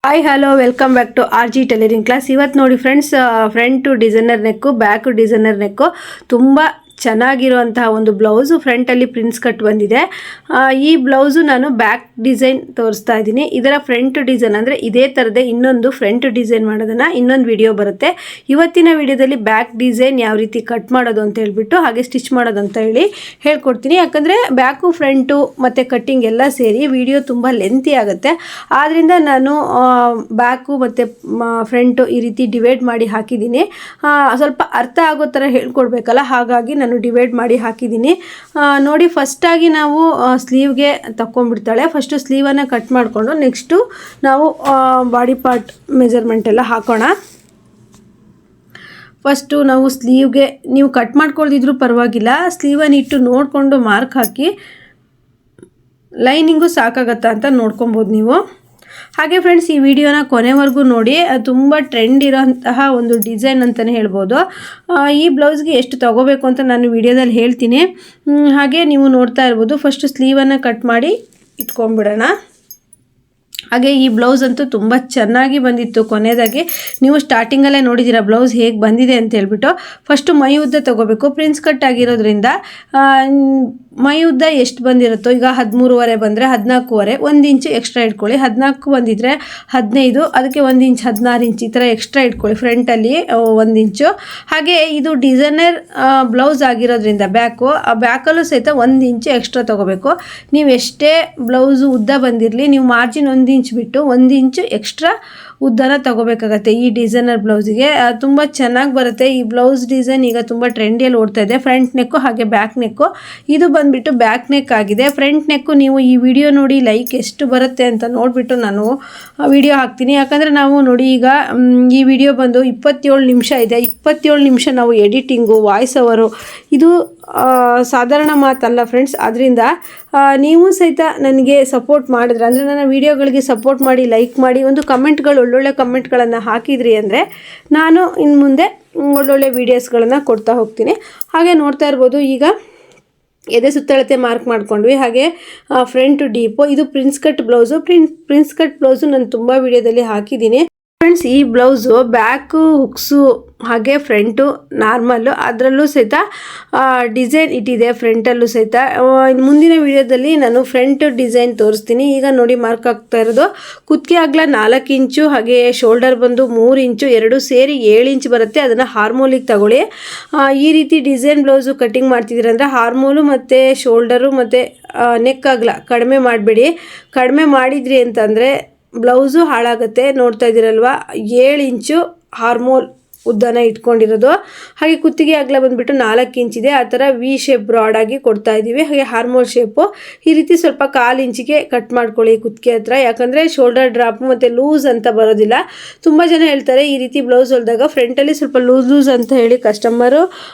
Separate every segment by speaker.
Speaker 1: Hi hello welcome back to R G tailoring class. ಇವತ್ತು ನೋಡಿ friends, front designer neck, back designer neck ತುಂಬ ಚೆನ್ನಾಗಿರುವಂತಹ ಒಂದು blouse ಫ್ರಂಟಲ್ಲಿ prince cut ಬಂದಿದೆ. ಈ ಬ್ಲೌಸು ನಾನು ಬ್ಯಾಕ್ ಡಿಸೈನ್ ತೋರಿಸ್ತಾ ಇದ್ದೀನಿ. ಇದರ ಫ್ರಂಟ್ ಡಿಸೈನ್ ಅಂದರೆ ಇದೇ ಥರದೇ ಇನ್ನೊಂದು ಫ್ರಂಟ್ ಡಿಸೈನ್ ಮಾಡೋದನ್ನು ಇನ್ನೊಂದು ವಿಡಿಯೋ ಬರುತ್ತೆ. ಇವತ್ತಿನ ವಿಡಿಯೋದಲ್ಲಿ ಬ್ಯಾಕ್ ಡಿಸೈನ್ ಯಾವ ರೀತಿ ಕಟ್ ಮಾಡೋದು ಅಂತ ಹೇಳ್ಬಿಟ್ಟು ಹಾಗೆ ಸ್ಟಿಚ್ ಮಾಡೋದು ಅಂತ ಹೇಳಿ ಹೇಳ್ಕೊಡ್ತೀನಿ. ಯಾಕಂದರೆ ಬ್ಯಾಕು ಫ್ರಂಟು ಮತ್ತು ಕಟ್ಟಿಂಗ್ ಎಲ್ಲ ಸೇರಿ ವಿಡಿಯೋ ತುಂಬ ಲೆಂತಿ ಆಗುತ್ತೆ. ಆದ್ದರಿಂದ ನಾನು ಬ್ಯಾಕು ಮತ್ತು ಫ್ರಂಟು ಈ ರೀತಿ ಡಿವೈಡ್ ಮಾಡಿ ಹಾಕಿದ್ದೀನಿ. ಸ್ವಲ್ಪ ಅರ್ಥ ಆಗೋ ಥರ ಹೇಳ್ಕೊಡ್ಬೇಕಲ್ಲ, ಹಾಗಾಗಿ ನಾನು ಡಿವೈಡ್ ಮಾಡಿ ಹಾಕಿದ್ದೀನಿ. ನೋಡಿ, ಫಸ್ಟಾಗಿ ನಾವು ಸ್ಲೀವ್ಗೆ ತಗೊಂಡ್ಬಿಡ್ತಾಳೆ. ಫಸ್ಟು ಸ್ಲೀವನ್ನು ಕಟ್ ಮಾಡಿಕೊಂಡು ನೆಕ್ಸ್ಟು ನಾವು ಬಾಡಿ ಪಾರ್ಟ್ ಮೆಜರ್ಮೆಂಟ್ ಎಲ್ಲ ಹಾಕೋಣ. ಫಸ್ಟು ನಾವು ಸ್ಲೀವ್ಗೆ ನೀವು ಕಟ್ ಮಾಡ್ಕೊಳ್ದಿದ್ರೂ ಪರವಾಗಿಲ್ಲ, ಸ್ಲೀವನ್ನು ಇಟ್ಟು ನೋಡಿಕೊಂಡು ಮಾರ್ಕ್ ಹಾಕಿ ಲೈನಿಂಗು ಸಾಕಾಗತ್ತಾ ಅಂತ ನೋಡ್ಕೊಬೋದು ನೀವು. ಹಾಗೆ ಫ್ರೆಂಡ್ಸ್, ಈ ವಿಡಿಯೋನ ಕೊನೆವರೆಗೂ ನೋಡಿ. ತುಂಬ ಟ್ರೆಂಡ್ ಇರೋಂತಹ ಒಂದು ಡಿಸೈನ್ ಅಂತಲೇ ಹೇಳ್ಬೋದು. ಈ ಬ್ಲೌಸ್ಗೆ ಎಷ್ಟು ತೊಗೋಬೇಕು ಅಂತ ನಾನು ವಿಡಿಯೋದಲ್ಲಿ ಹೇಳ್ತೀನಿ. ಹಾಗೆ ನೀವು ನೋಡ್ತಾ ಇರ್ಬೋದು. ಫಸ್ಟು ಸ್ಲೀವನ್ನು ಕಟ್ ಮಾಡಿ ಇಟ್ಕೊಂಡ್ಬಿಡೋಣ. ಹಾಗೆ ಈ ಬ್ಲೌಸ್ ಅಂತೂ ತುಂಬ ಚೆನ್ನಾಗಿ ಬಂದಿತ್ತು. ಕೊನೆಯದಾಗಿ ನೀವು ಸ್ಟಾರ್ಟಿಂಗಲ್ಲೇ ನೋಡಿದ್ದೀರಾ ಬ್ಲೌಸ್ ಹೇಗೆ ಬಂದಿದೆ ಅಂತ ಹೇಳ್ಬಿಟ್ಟು. ಫಸ್ಟು ಮೈ ಉದ್ದ ತೊಗೋಬೇಕು. ಪ್ರಿನ್ಸ್ ಕಟ್ ಆಗಿರೋದ್ರಿಂದ ಮೈ ಉದ್ದ ಎಷ್ಟು ಬಂದಿರುತ್ತೋ, ಈಗ 13.5 ಬಂದರೆ 14.5, 1 ಇಂಚು ಎಕ್ಸ್ಟ್ರಾ ಇಟ್ಕೊಳ್ಳಿ. 14 ಬಂದಿದ್ರೆ 15, ಅದಕ್ಕೆ 1 ಇಂಚ್ 16 ಇಂಚ್ ಈ ಥರ ಎಕ್ಸ್ಟ್ರಾ ಇಟ್ಕೊಳ್ಳಿ. ಫ್ರಂಟಲ್ಲಿ 1 ಇಂಚು. ಹಾಗೆ ಇದು ಡಿಸೈನರ್ ಬ್ಲೌಸ್ ಆಗಿರೋದ್ರಿಂದ ಬ್ಯಾಕಲ್ಲೂ ಸಹಿತ 1 ಇಂಚು ಎಕ್ಸ್ಟ್ರಾ ತೊಗೋಬೇಕು. ನೀವು ಎಷ್ಟೇ ಬ್ಲೌಸು ಉದ್ದ ಬಂದಿರಲಿ, ನೀವು ಮಾರ್ಜಿನ್ 1 ಇಂಚ್ ಬಿಟ್ಟು 1 ಇಂಚು ಎಕ್ಸ್ಟ್ರಾ ಉದ್ದನ ತಗೋಬೇಕಾಗತ್ತೆ. ಈ ಡಿಸೈನರ್ ಬ್ಲೌಸಿಗೆ ತುಂಬ ಚೆನ್ನಾಗಿ ಬರುತ್ತೆ. ಈ ಬ್ಲೌಸ್ ಡಿಸೈನ್ ಈಗ ತುಂಬ ಟ್ರೆಂಡಿಯಲ್ಲಿ ಓಡ್ತಾ ಇದೆ. ಫ್ರಂಟ್ ನೆಕ್ಕು ಹಾಗೆ ಬ್ಯಾಕ್ ನೆಕ್ಕು. ಇದು ಬಂದುಬಿಟ್ಟು ಬ್ಯಾಕ್ ನೆಕ್ ಆಗಿದೆ. ಫ್ರಂಟ್ ನೆಕ್ಕು ನೀವು ಈ ವಿಡಿಯೋ ನೋಡಿ ಲೈಕ್ ಎಷ್ಟು ಬರುತ್ತೆ ಅಂತ ನೋಡಿಬಿಟ್ಟು ನಾನು ವಿಡಿಯೋ ಹಾಕ್ತೀನಿ. ಯಾಕಂದರೆ ನಾವು ನೋಡಿ, ಈಗ ಈ ವಿಡಿಯೋ ಬಂದು 27 ನಿಮಿಷ ಇದೆ. 27 ನಿಮಿಷ ನಾವು ಎಡಿಟಿಂಗು, ವಾಯ್ಸ್ ಓವರು, ಇದು ಸಾಧಾರಣ ಮಾತಲ್ಲ ಫ್ರೆಂಡ್ಸ್. ಆದ್ದರಿಂದ ನೀವು ಸಹಿತ ನನಗೆ ಸಪೋರ್ಟ್ ಮಾಡಿದ್ರೆ, ಅಂದರೆ ನನ್ನ ವೀಡಿಯೋಗಳಿಗೆ ಸಪೋರ್ಟ್ ಮಾಡಿ, ಲೈಕ್ ಮಾಡಿ, ಒಂದು ಕಮೆಂಟ್ಗಳು, ಒಳ್ಳೊಳ್ಳೆ ಕಮೆಂಟ್ಗಳನ್ನು ಹಾಕಿದ್ರಿ ಅಂದರೆ ನಾನು ಇನ್ನು ಮುಂದೆ ಒಳ್ಳೊಳ್ಳೆ ವೀಡಿಯೋಸ್ಗಳನ್ನು ಕೊಡ್ತಾ ಹೋಗ್ತೀನಿ. ಹಾಗೆ ನೋಡ್ತಾ ಇರ್ಬೋದು, ಈಗ ಎದೆ ಸುತ್ತಳತೆ ಮಾರ್ಕ್ ಮಾಡ್ಕೊಂಡ್ವಿ. ಹಾಗೆ ಫ್ರಂಟ್ ಡೀಪು. ಇದು prince cut blouse. Prince cut blouse ನಾನು ತುಂಬ ವೀಡಿಯೋದಲ್ಲಿ ಹಾಕಿದ್ದೀನಿ ಫ್ರೆಂಡ್ಸ್. ಈ ಬ್ಲೌಸು ಬ್ಯಾಕು ಹುಕ್ಸು ಹಾಗೆ ಫ್ರಂಟು ನಾರ್ಮಲ್ಲು, ಅದರಲ್ಲೂ ಸಹಿತ ಡಿಸೈನ್ ಇಟ್ಟಿದೆ. ಫ್ರಂಟಲ್ಲೂ ಸಹಿತ ಮುಂದಿನ ವಿಡಿಯೋದಲ್ಲಿ ನಾನು ಫ್ರಂಟ್ ಡಿಸೈನ್ ತೋರಿಸ್ತೀನಿ. ಈಗ ನೋಡಿ ಮಾರ್ಕ್ ಆಗ್ತಾ ಇರೋದು ಕುತ್ತಿಗೆ ಅಗಲ 4 ಇಂಚು, ಹಾಗೆ ಶೋಲ್ಡರ್ ಬಂದು 3 ಇಂಚು, 2 ಸೇರಿ 7 ಇಂಚ್ ಬರುತ್ತೆ. ಅದನ್ನು ಹಾರ್ಮೋಲಿಗೆ ತಗೊಳ್ಳಿ. ಈ ರೀತಿ ಡಿಸೈನ್ ಬ್ಲೌಸು ಕಟ್ಟಿಂಗ್ ಮಾಡ್ತಿದ್ದೀರಂದರೆ ಹಾರ್ಮೋಲು ಮತ್ತು ಶೋಲ್ಡರು ಮತ್ತು ನೆಕ್ ಅಗಲ ಕಡಿಮೆ ಮಾಡಬೇಡಿ. ಕಡಿಮೆ ಮಾಡಿದ್ರಿ ಅಂತಂದರೆ ಬ್ಲೌಸು ಹಾಳಾಗುತ್ತೆ. ನೋಡ್ತಾ ಇದ್ದೀರಲ್ವ, 7 ಇಂಚು ಹಾರ್ಮೋಲ್ ಉದ್ದನ ಇಟ್ಕೊಂಡಿರೋದು. ಹಾಗೆ ಕುತ್ತಿಗೆ ಅಗಲ ಬಂದುಬಿಟ್ಟು 4 ಇಂಚಿದೆ. ಆ ಥರ ವಿ ಶೇಪ್ ಬ್ರಾಡಾಗಿ ಕೊಡ್ತಾ ಇದ್ದೀವಿ. ಹಾಗೆ ಹಾರ್ಮೋಲ್ ಶೇಪು ಈ ರೀತಿ ಸ್ವಲ್ಪ 1/4 ಇಂಚಿಗೆ ಕಟ್ ಮಾಡ್ಕೊಳ್ಳಿ ಕುತ್ತಿಗೆ ಹತ್ರ. ಯಾಕಂದರೆ ಶೋಲ್ಡರ್ ಡ್ರಾಪ್ ಮತ್ತು ಲೂಸ್ ಅಂತ ಬರೋದಿಲ್ಲ. ತುಂಬ ಜನ ಹೇಳ್ತಾರೆ ಈ ರೀತಿ ಬ್ಲೌಸ್ ಹೊಲಿದಾಗ ಫ್ರಂಟಲ್ಲಿ ಸ್ವಲ್ಪ ಲೂಸ್ ಅಂತ ಹೇಳಿ ಕಸ್ಟಮರು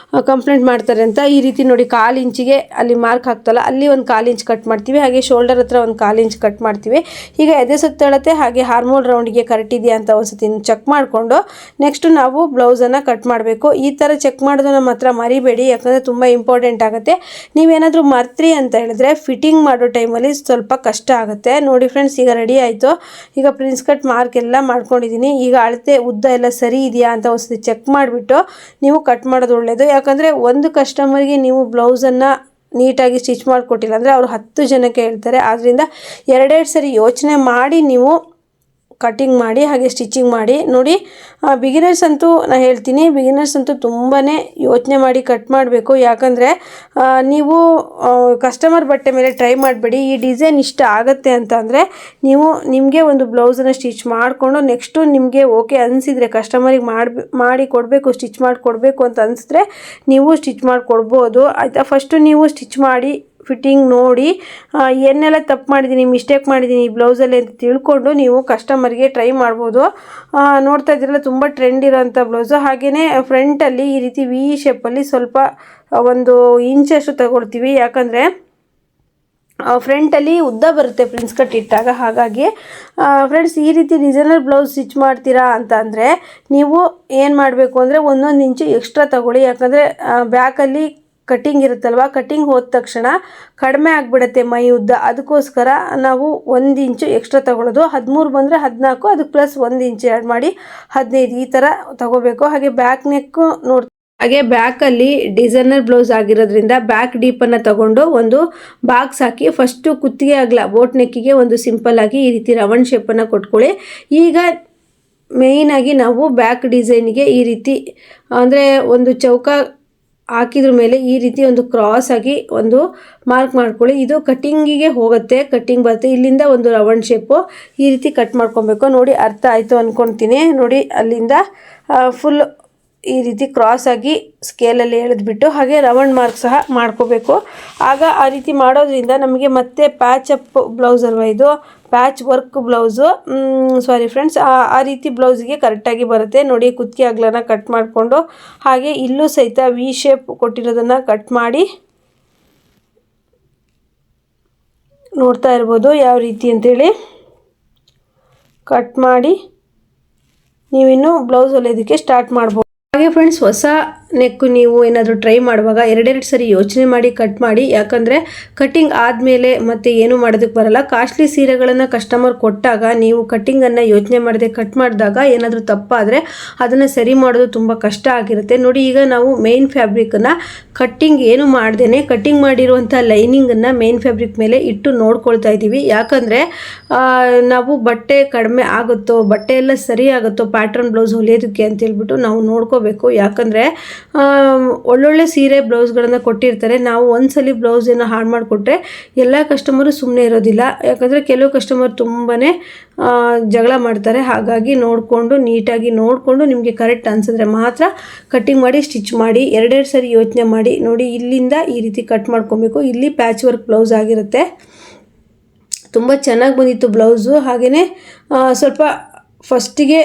Speaker 1: ಕಂಪ್ಲೇಂಟ್ ಮಾಡ್ತಾರೆ ಅಂತ. ಈ ರೀತಿ ನೋಡಿ 1/4 ಇಂಚಿಗೆ ಅಲ್ಲಿ ಮಾರ್ಕ್ ಹಾಕ್ತಲ್ಲ, ಅಲ್ಲಿ ಒಂದು 1/4 ಇಂಚ್ ಕಟ್ ಮಾಡ್ತೀವಿ. ಹಾಗೆ ಶೋಲ್ಡರ್ ಹತ್ರ ಒಂದು 1/4 ಇಂಚ್ ಕಟ್ ಮಾಡ್ತೀವಿ. ಈಗ ಎದೆ ಸುತ್ತಳತೆ ಹಾಗೆ ಹಾರ್ಮೋಲ್ ರೌಂಡಿಗೆ ಕರೆಕ್ಟ್ ಇದೆಯಾ ಅಂತ ಒಂದ್ಸತಿ ಚೆಕ್ ಮಾಡಿಕೊಂಡು ನೆಕ್ಸ್ಟು ನಾವು ಬ್ಲೌಸನ್ನು ಕಟ್ ಮಾಡಬೇಕು. ಈ ಥರ ಚೆಕ್ ಮಾಡೋದನ್ನು ಮಾತ್ರ ಮರಿಬೇಡಿ, ಯಾಕಂದರೆ ತುಂಬ ಇಂಪಾರ್ಟೆಂಟ್ ಆಗುತ್ತೆ. ನೀವೇನಾದರೂ ಮರ್ತ್ರಿ ಅಂತ ಹೇಳಿದ್ರೆ ಫಿಟ್ಟಿಂಗ್ ಮಾಡೋ ಟೈಮಲ್ಲಿ ಸ್ವಲ್ಪ ಕಷ್ಟ ಆಗುತ್ತೆ. ನೋಡಿ ಫ್ರೆಂಡ್ಸ್, ಈಗ ರೆಡಿ ಆಯಿತು. ಈಗ ಪ್ರಿನ್ಸ್ ಕಟ್ ಮಾರ್ಕ್ ಎಲ್ಲ ಮಾಡ್ಕೊಂಡಿದ್ದೀನಿ. ಈಗ ಅಳತೆ ಉದ್ದ ಎಲ್ಲ ಸರಿ ಇದೆಯಾ ಅಂತ ಒಂದ್ಸತಿ ಚೆಕ್ ಮಾಡಿಬಿಟ್ಟು ನೀವು ಕಟ್ ಮಾಡೋದು ಒಳ್ಳೆಯದು. ಯಾಕಂದರೆ ಒಂದು ಕಸ್ಟಮರ್ಗೆ ನೀವು ಬ್ಲೌಸನ್ನು ನೀಟಾಗಿ ಸ್ಟಿಚ್ ಮಾಡಿಕೊಟ್ಟಿಲ್ಲ ಅಂದರೆ ಅವರು 10 ಜನಕ್ಕೆ ಹೇಳ್ತಾರೆ. ಆದ್ದರಿಂದ 2 ಸರಿ ಯೋಚನೆ ಮಾಡಿ ನೀವು ಕಟ್ಟಿಂಗ್ ಮಾಡಿ ಹಾಗೆ ಸ್ಟಿಚಿಂಗ್ ಮಾಡಿ. ನೋಡಿ, ಬಿಗಿನರ್ಸ್ ಅಂತೂ ನಾನು ಹೇಳ್ತೀನಿ, ಬಿಗಿನರ್ಸ್ ಅಂತೂ ತುಂಬಾ ಯೋಚನೆ ಮಾಡಿ ಕಟ್ ಮಾಡಬೇಕು. ಯಾಕಂದರೆ ನೀವು ಕಸ್ಟಮರ್ ಬಟ್ಟೆ ಮೇಲೆ ಟ್ರೈ ಮಾಡಬೇಡಿ. ಈ ಡಿಸೈನ್ ಇಷ್ಟ ಆಗುತ್ತೆ ಅಂತ ಅಂದರೆ ನೀವು ನಿಮಗೆ ಒಂದು ಬ್ಲೌಸನ್ನು ಸ್ಟಿಚ್ ಮಾಡಿಕೊಂಡು ನೆಕ್ಸ್ಟು ನಿಮಗೆ ಓಕೆ ಅನಿಸಿದರೆ, ಕಸ್ಟಮರಿಗೆ ಮಾಡಿ ಕೊಡಬೇಕು, ಸ್ಟಿಚ್ ಮಾಡಿ ಕೊಡಬೇಕು ಅಂತ ಅನಿಸಿದ್ರೆ ನೀವು ಸ್ಟಿಚ್ ಮಾಡಿ ಕೊಡ್ಬೋದು. ಆಯಿತಾ? ಫಸ್ಟು ನೀವು ಸ್ಟಿಚ್ ಮಾಡಿ ಫಿಟ್ಟಿಂಗ್ ನೋಡಿ ಏನೆಲ್ಲ ತಪ್ಪು ಮಾಡಿದ್ದೀನಿ, ಮಿಸ್ಟೇಕ್ ಮಾಡಿದ್ದೀನಿ ಈ ಬ್ಲೌಸಲ್ಲಿ ಅಂತ ತಿಳ್ಕೊಂಡು ನೀವು ಕಸ್ಟಮರ್ಗೆ ಟ್ರೈ ಮಾಡ್ಬೋದು. ನೋಡ್ತಾ ಇದ್ದೀರಲ್ಲ, ತುಂಬ ಟ್ರೆಂಡ್ ಇರೋಂಥ ಬ್ಲೌಸು. ಹಾಗೆಯೇ ಫ್ರಂಟಲ್ಲಿ ಈ ರೀತಿ ವಿ ಶೇಪಲ್ಲಿ ಸ್ವಲ್ಪ 1 ಇಂಚಷ್ಟು ತಗೊಳ್ತೀವಿ. ಯಾಕಂದರೆ ಫ್ರಂಟಲ್ಲಿ ಉದ್ದ ಬರುತ್ತೆ ಪ್ರಿನ್ಸ್ ಕಟ್ ಇಟ್ಟಾಗ. ಹಾಗಾಗಿ ಫ್ರೆಂಡ್ಸ್, ಈ ರೀತಿ ಡಿಸೈನರ್ ಬ್ಲೌಸ್ ಸ್ಟಿಚ್ ಮಾಡ್ತೀರಾ ಅಂತ ಅಂದರೆ ನೀವು ಏನು ಮಾಡಬೇಕು ಅಂದರೆ 1 ಇಂಚು ಎಕ್ಸ್ಟ್ರಾ ತಗೊಳ್ಳಿ. ಯಾಕಂದರೆ ಬ್ಯಾಕಲ್ಲಿ ಕಟ್ಟಿಂಗ್ ಇರುತ್ತಲ್ವ, ಕಟ್ಟಿಂಗ್ ಹೋದ ತಕ್ಷಣ ಕಡಿಮೆ ಆಗಿಬಿಡುತ್ತೆ ಮೈ ಉದ್ದ. ಅದಕ್ಕೋಸ್ಕರ ನಾವು 1 ಇಂಚು ಎಕ್ಸ್ಟ್ರಾ ತೊಗೊಳ್ಳೋದು. 13 ಬಂದರೆ 14, ಅದಕ್ಕೆ ಪ್ಲಸ್ 1 ಇಂಚು ಆ್ಯಡ್ ಮಾಡಿ 15 ಈ ಥರ ತೊಗೋಬೇಕು. ಹಾಗೆ ಬ್ಯಾಕ್ ನೆಕ್ಕು ಹಾಗೆ ಬ್ಯಾಕಲ್ಲಿ ಡಿಸೈನರ್ ಬ್ಲೌಸ್ ಆಗಿರೋದ್ರಿಂದ ಬ್ಯಾಕ್ ಡೀಪನ್ನು ತಗೊಂಡು ಒಂದು ಬಾಕ್ಸ್ ಹಾಕಿ ಫಸ್ಟು ಕುತ್ತಿಗೆ ಆಗಲ್ಲ ಬೋಟ್ ನೆಕ್ಕಿಗೆ ಒಂದು ಸಿಂಪಲ್ ಆಗಿ ಈ ರೀತಿ ರೌಂಡ್ ಶೇಪನ್ನು ಕೊಟ್ಕೊಳ್ಳಿ. ಈಗ ಮೇಯ್ನಾಗಿ ನಾವು ಬ್ಯಾಕ್ ಡಿಸೈನಿಗೆ ಈ ರೀತಿ ಅಂದರೆ ಒಂದು ಚೌಕ ಹಾಕಿದ್ರ ಮೇಲೆ ಈ ರೀತಿ ಒಂದು ಕ್ರಾಸ್ ಆಗಿ ಒಂದು ಮಾರ್ಕ್ ಮಾಡ್ಕೊಳ್ಳಿ. ಇದು ಕಟ್ಟಿಂಗಿಗೆ ಹೋಗುತ್ತೆ, ಕಟ್ಟಿಂಗ್ ಬರುತ್ತೆ. ಇಲ್ಲಿಂದ ಒಂದು ರೌಂಡ್ ಶೇಪು ಈ ರೀತಿ ಕಟ್ ಮಾಡ್ಕೊಬೇಕು. ನೋಡಿ ಅರ್ಥ ಆಯಿತು ಅಂದ್ಕೊಳ್ತೀನಿ. ನೋಡಿ ಅಲ್ಲಿಂದ ಫುಲ್ ಈ ರೀತಿ ಕ್ರಾಸ್ ಆಗಿ ಸ್ಕೇಲಲ್ಲಿ ಎಳೆದ್ಬಿಟ್ಟು ಹಾಗೆ ರೌಂಡ್ ಮಾರ್ಕ್ ಸಹ ಮಾಡ್ಕೋಬೇಕು. ಆಗ ಆ ರೀತಿ ಮಾಡೋದ್ರಿಂದ ನಮಗೆ ಮತ್ತೆ ಪ್ಯಾಚ್ ಅಪ್ ಬ್ಲೌಸ್ ಅಲ್ವಾ ಇದು, patch work blouse, sorry friends, ಆ ರೀತಿ ಬ್ಲೌಸಿಗೆ ಕರೆಕ್ಟಾಗಿ ಬರುತ್ತೆ. ನೋಡಿ ಕುತ್ತಿಗೆ ಅಗಲನ ಕಟ್ ಮಾಡಿಕೊಂಡು ಹಾಗೆ ಇಲ್ಲೂ ಸಹಿತ ವಿ ಶೇಪ್ ಕೊಟ್ಟಿರೋದನ್ನು ಕಟ್ ಮಾಡಿ ನೋಡ್ತಾ ಇರ್ಬೋದು ಯಾವ ರೀತಿ ಅಂತೇಳಿ. ಕಟ್ ಮಾಡಿ ನೀವಿನ್ನು ಬ್ಲೌಸ್ ಹೊಲಿಯೋದಕ್ಕೆ ಸ್ಟಾರ್ಟ್ ಮಾಡ್ಬೋದು. ಹಾಗೆ ಫ್ರೆಂಡ್ಸ್, ಹೊಸ ನೆಕ್ಕು ನೀವು ಏನಾದರೂ ಟ್ರೈ ಮಾಡುವಾಗ 2 ಸರಿ ಯೋಚನೆ ಮಾಡಿ ಕಟ್ ಮಾಡಿ. ಯಾಕಂದರೆ ಕಟ್ಟಿಂಗ್ ಆದಮೇಲೆ ಮತ್ತೆ ಏನು ಮಾಡೋದಕ್ಕೆ ಬರಲ್ಲ. ಕಾಸ್ಟ್ಲಿ ಸೀರೆಗಳನ್ನು ಕಸ್ಟಮರ್ ಕೊಟ್ಟಾಗ ನೀವು ಕಟ್ಟಿಂಗನ್ನು ಯೋಚನೆ ಮಾಡದೆ ಕಟ್ ಮಾಡಿದಾಗ ಏನಾದರೂ ತಪ್ಪಾದರೆ ಅದನ್ನು ಸರಿ ಮಾಡೋದು ತುಂಬ ಕಷ್ಟ ಆಗಿರುತ್ತೆ. ನೋಡಿ ಈಗ ನಾವು ಮೇನ್ ಫ್ಯಾಬ್ರಿಕನ್ನು ಕಟ್ಟಿಂಗ್ ಏನು ಮಾಡ್ದೇ ಕಟ್ಟಿಂಗ್ ಮಾಡಿರುವಂಥ ಲೈನಿಂಗನ್ನು ಮೇನ್ ಫ್ಯಾಬ್ರಿಕ್ ಮೇಲೆ ಇಟ್ಟು ನೋಡ್ಕೊಳ್ತಾ ಇದ್ದೀವಿ. ಯಾಕಂದರೆ ನಾವು ಬಟ್ಟೆ ಕಡಿಮೆ ಆಗುತ್ತೋ, ಬಟ್ಟೆ ಎಲ್ಲ ಸರಿ ಆಗುತ್ತೋ ಪ್ಯಾಟ್ರನ್ ಬ್ಲೌಸ್ ಹೊಲಿಯೋದಕ್ಕೆ ಅಂತೇಳ್ಬಿಟ್ಟು ನಾವು ನೋಡ್ಕೋಬೇಕು. ಯಾಕಂದರೆ ಒಳ್ಳೊಳ್ಳೆ ಸೀರೆ ಬ್ಲೌಸ್ಗಳನ್ನು ಕೊಟ್ಟಿರ್ತಾರೆ. ನಾವು ಒಂದ್ಸಲಿ ಬ್ಲೌಸನ್ನು ಹಾಳು ಮಾಡಿಕೊಟ್ರೆ ಎಲ್ಲ ಕಸ್ಟಮರು ಸುಮ್ಮನೆ ಇರೋದಿಲ್ಲ. ಯಾಕಂದರೆ ಕೆಲವು ಕಸ್ಟಮರ್ ತುಂಬಾ ಜಗಳ ಮಾಡ್ತಾರೆ. ಹಾಗಾಗಿ ನೋಡಿಕೊಂಡು ನೀಟಾಗಿ ನೋಡಿಕೊಂಡು ನಿಮಗೆ ಕರೆಕ್ಟ್ ಅನಿಸಿದ್ರೆ ಮಾತ್ರ ಕಟ್ಟಿಂಗ್ ಮಾಡಿ ಸ್ಟಿಚ್ ಮಾಡಿ. 2 ಸರಿ ಯೋಚನೆ ಮಾಡಿ. ನೋಡಿ ಇಲ್ಲಿಂದ ಈ ರೀತಿ ಕಟ್ ಮಾಡ್ಕೊಬೇಕು. ಇಲ್ಲಿ ಪ್ಯಾಚ್ ವರ್ಕ್ ಬ್ಲೌಸ್ ಆಗಿರುತ್ತೆ. ತುಂಬ ಚೆನ್ನಾಗಿ ಬಂದಿತ್ತು ಬ್ಲೌಸು. ಹಾಗೆಯೇ ಸ್ವಲ್ಪ ಫಸ್ಟಿಗೆ